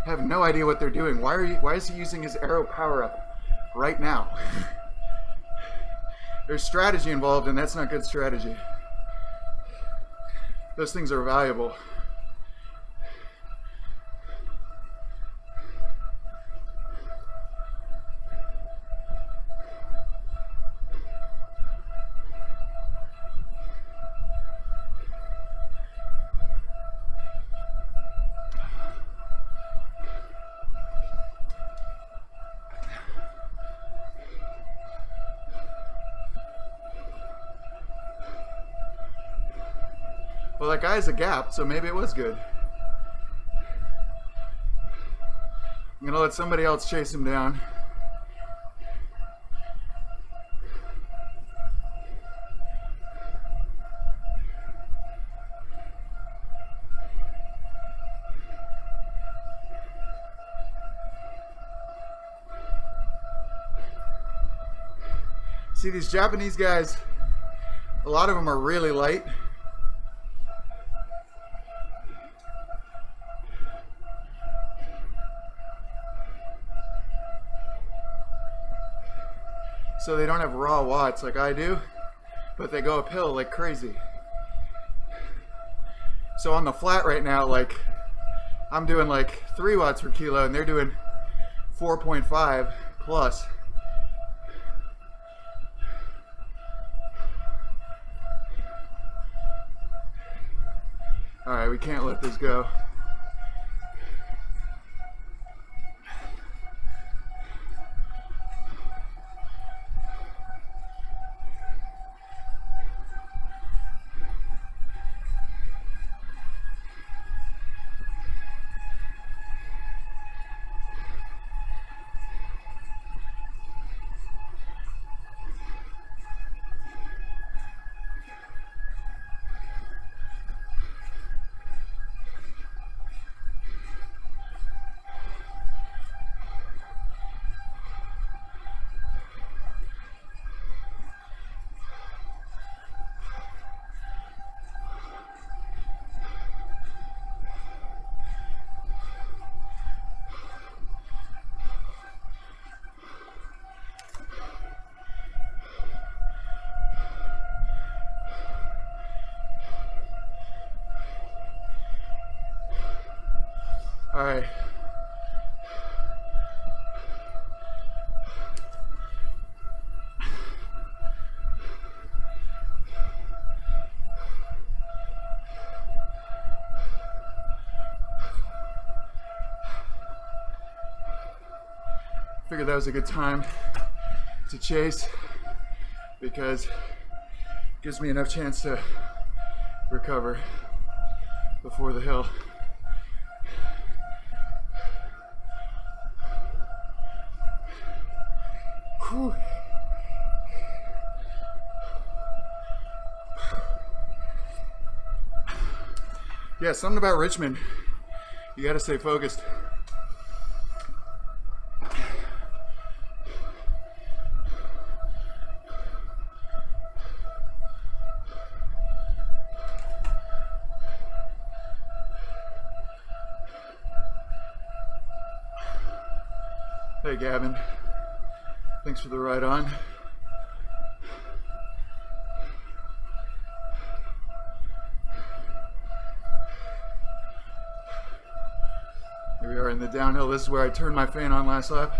[SPEAKER 9] have no idea what they're doing. Why is he using his arrow power up right now? There's strategy involved, and that's not good strategy. Those things are valuable. Well, that guy has a gap, so maybe it was good. I'm gonna let somebody else chase him down. See, these Japanese guys, a lot of them are really light. So they don't have raw watts like I do, but they go uphill like crazy. So on the flat right now, like I'm doing like 3 watts per kilo and they're doing 4.5 plus. All right, we can't let this go. All right. Figured that was a good time to chase because it gives me enough chance to recover before the hill. Whew. Yeah, something about Richmond. You gotta stay focused. Hey Gavin, thanks for the ride on. we are in the downhill. This is where I turned my fan on last lap.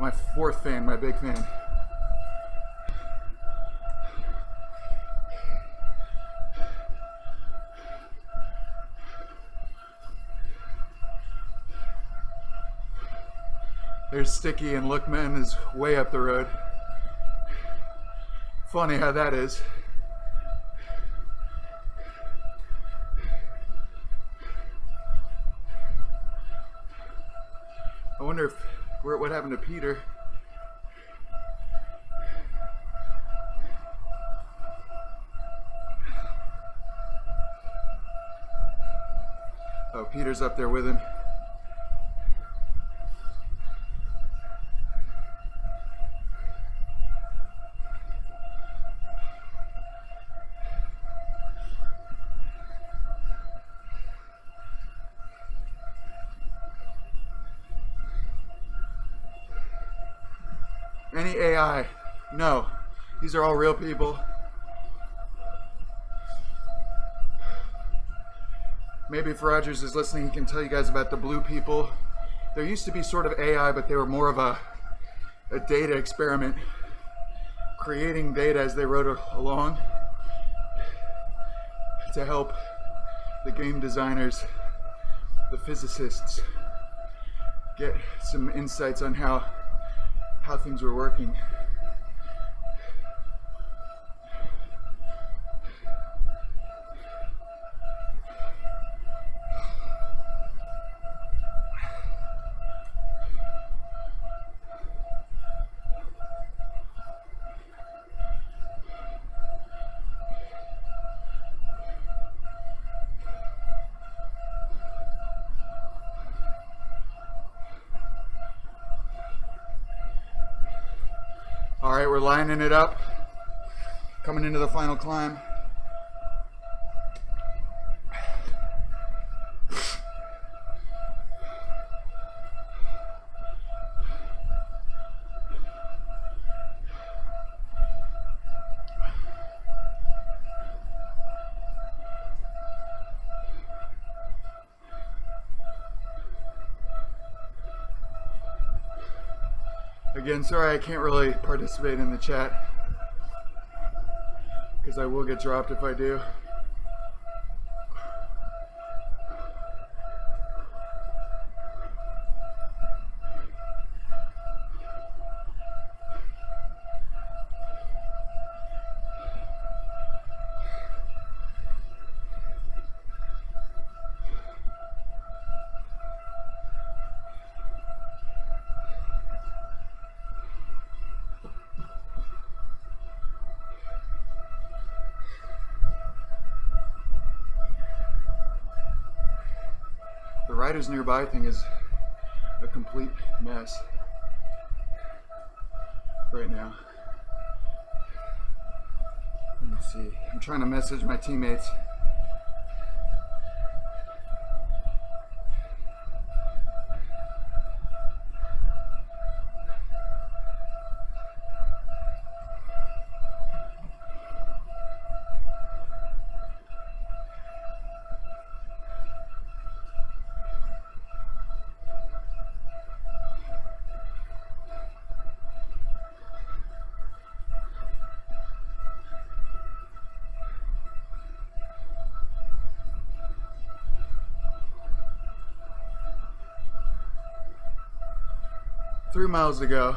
[SPEAKER 9] My fourth fan, my big fan. There's Sticky, and Lookman is way up the road. Funny how that is. I wonder what happened to Peter. Oh, Peter's up there with him. Any AI? No. These are all real people. Maybe if Rogers is listening, he can tell you guys about the blue people. There used to be sort of AI, but they were more of a data experiment, creating data as they rode along to help the game designers, the physicists, get some insights on how things were working. All right, we're lining it up, coming into the final climb. Again, sorry I can't really participate in the chat because I will get dropped if I do. The riders nearby thing is a complete mess right now. Let me see. I'm trying to message my teammates. Three miles to go.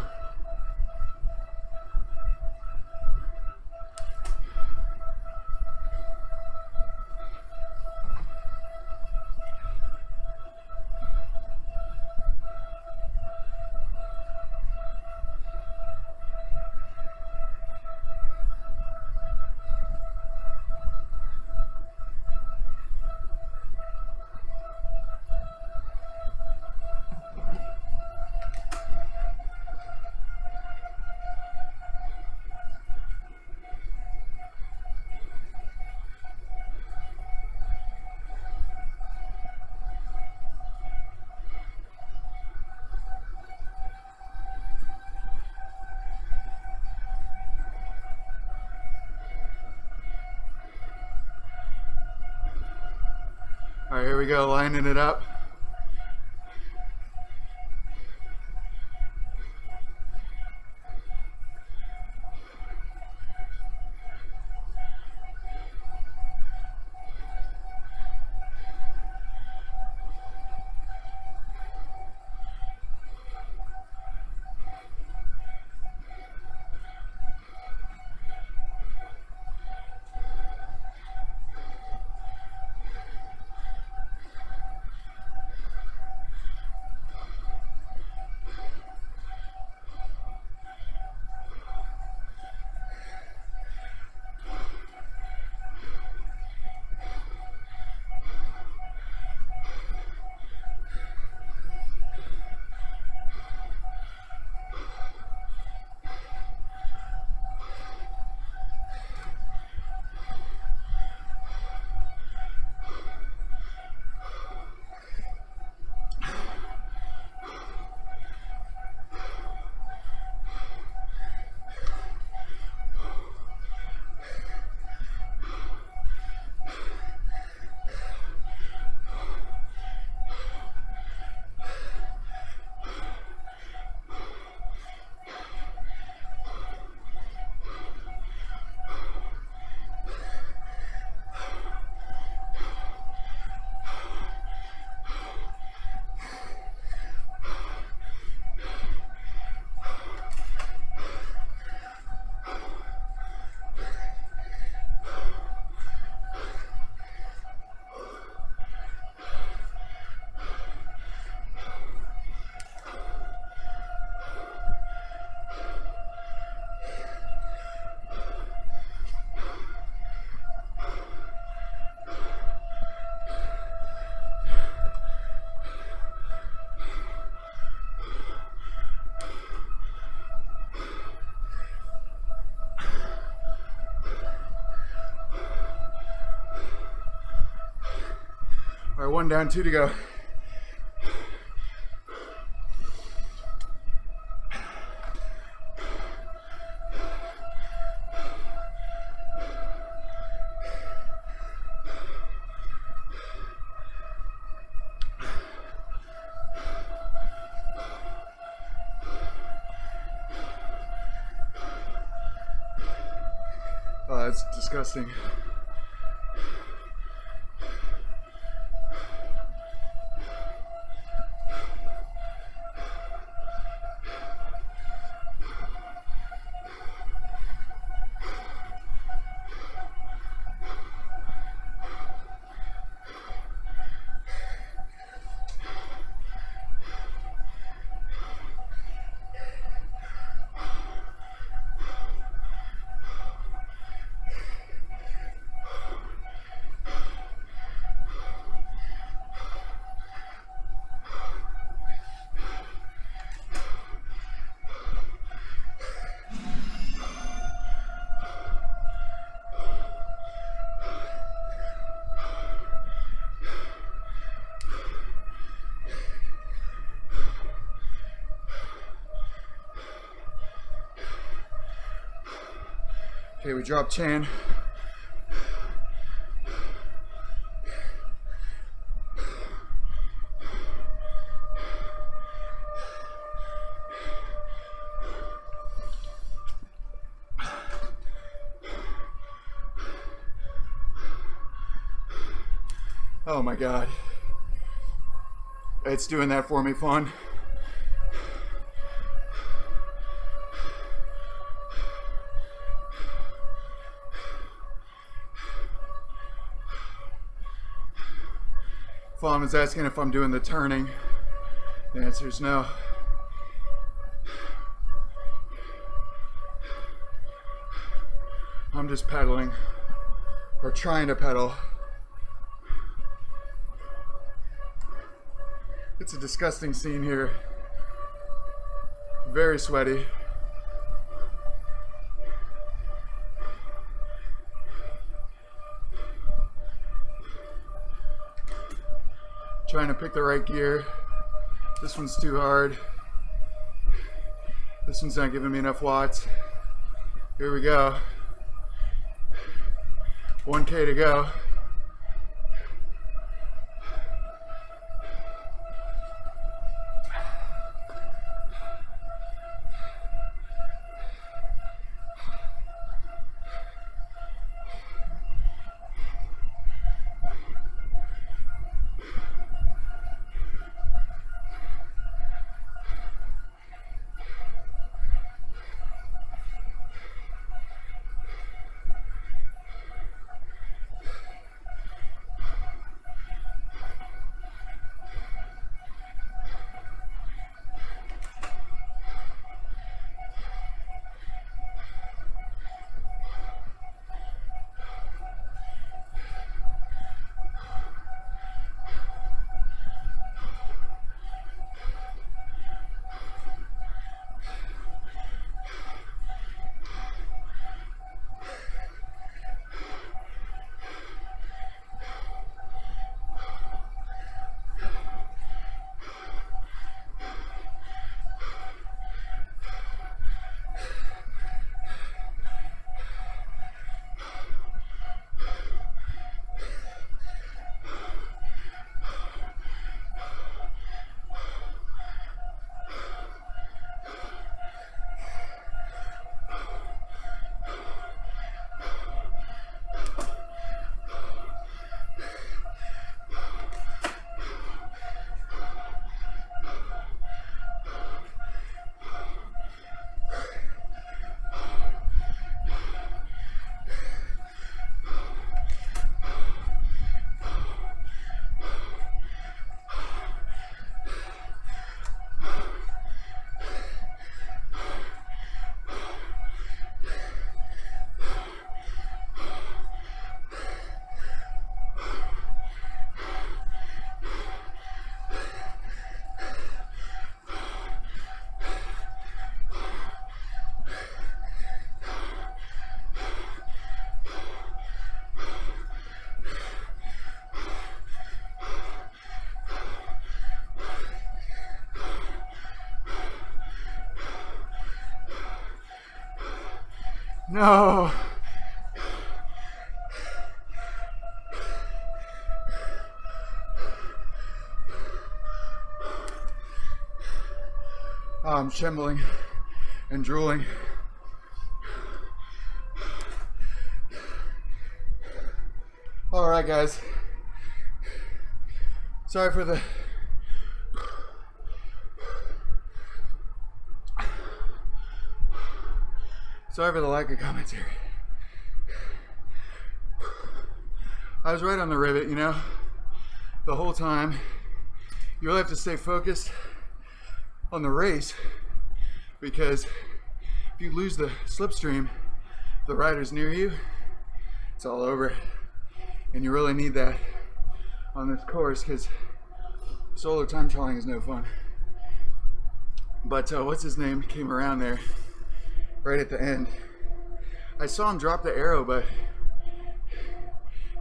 [SPEAKER 9] All right, here we go, lining it up. All right, 1 down, 2 to go. Oh, that's disgusting. Okay, we drop chain. Oh my God. It's doing that for me, Fawn. Fawn was asking if I'm doing the turning. The answer is no. I'm just pedaling, or trying to pedal. It's a disgusting scene here. Very sweaty. Trying to pick the right gear. This one's too hard. This one's not giving me enough watts. Here we go. 1K to go. No. Oh, I'm trembling and drooling. All right, guys. Sorry for the lack of commentary. I was right on the rivet, you know, the whole time. You really have to stay focused on the race, because if you lose the slipstream, the rider's near you, it's all over. And you really need that on this course, because solo time trialing is no fun. But what's his name came around there right at the end. I saw him drop the arrow, but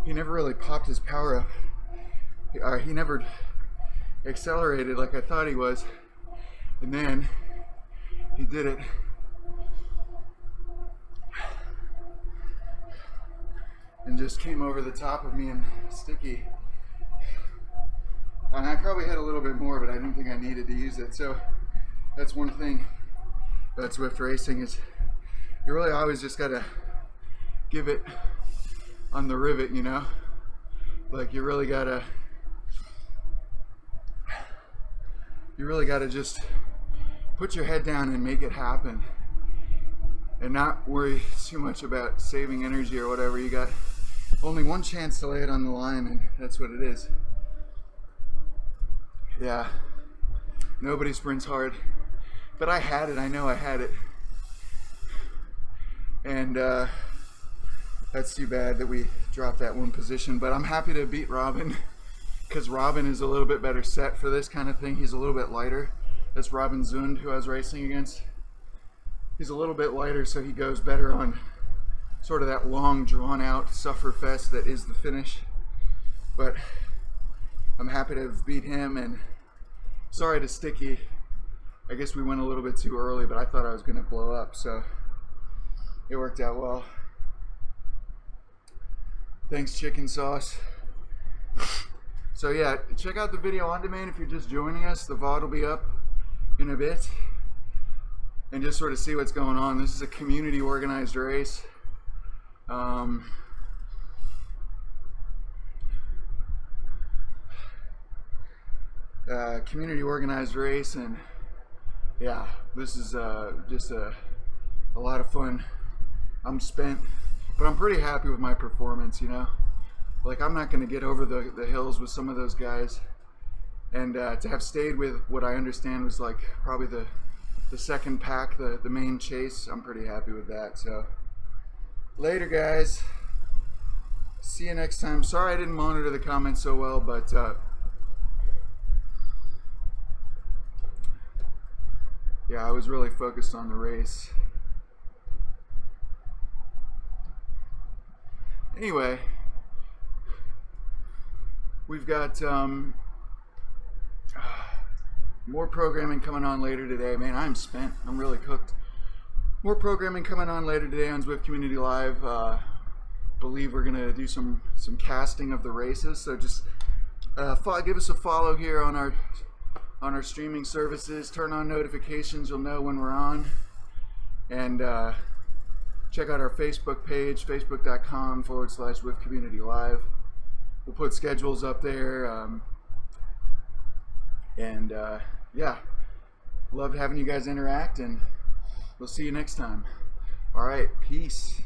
[SPEAKER 9] he never really popped his power up. He never accelerated like I thought he was. And then he did it. And just came over the top of me and sticky. And I probably had a little bit more, but I didn't think I needed to use it. So that's one thing about Zwift racing, is you really always just gotta give it on the rivet, you know? Like you really gotta just put your head down and make it happen, and not worry too much about saving energy or whatever. You got only one chance to lay it on the line, and that's what it is. Yeah, nobody sprints hard, but I had it. I know I had it, and that's too bad that we dropped that one position. But I'm happy to beat Robin, because Robin is a little bit better set for this kind of thing. He's a little bit lighter. That's Robin Zund, who I was racing against. He's a little bit lighter, so he goes better on sort of that long, drawn-out sufferfest that is the finish. But I'm happy to have beat him, and sorry to Sticky. I guess we went a little bit too early, but I thought I was going to blow up, so it worked out well. Thanks, Chicken Sauce. So yeah, check out the video on demand if you're just joining us. The VOD will be up in a bit, and just sort of see what's going on. This is a community organized race. Community organized race, and yeah, this is just a lot of fun. I'm spent, but I'm pretty happy with my performance, you know. Like, I'm not going to get over the hills with some of those guys, and to have stayed with what I understand was like probably the second pack, the main chase, I'm pretty happy with that. So later, guys, see you next time. Sorry I didn't monitor the comments so well, but yeah, I was really focused on the race. Anyway, we've got more programming coming on later today. Man, I'm spent. I'm really cooked. More programming coming on later today on Zwift Community Live. Believe we're gonna do some casting of the races. So just give us a follow here on our streaming services. Turn on notifications. You'll know when we're on. And check out our Facebook page, facebook.com/Zwift Community Live. We'll put schedules up there, and yeah, love having you guys interact, and we'll see you next time. All right, peace.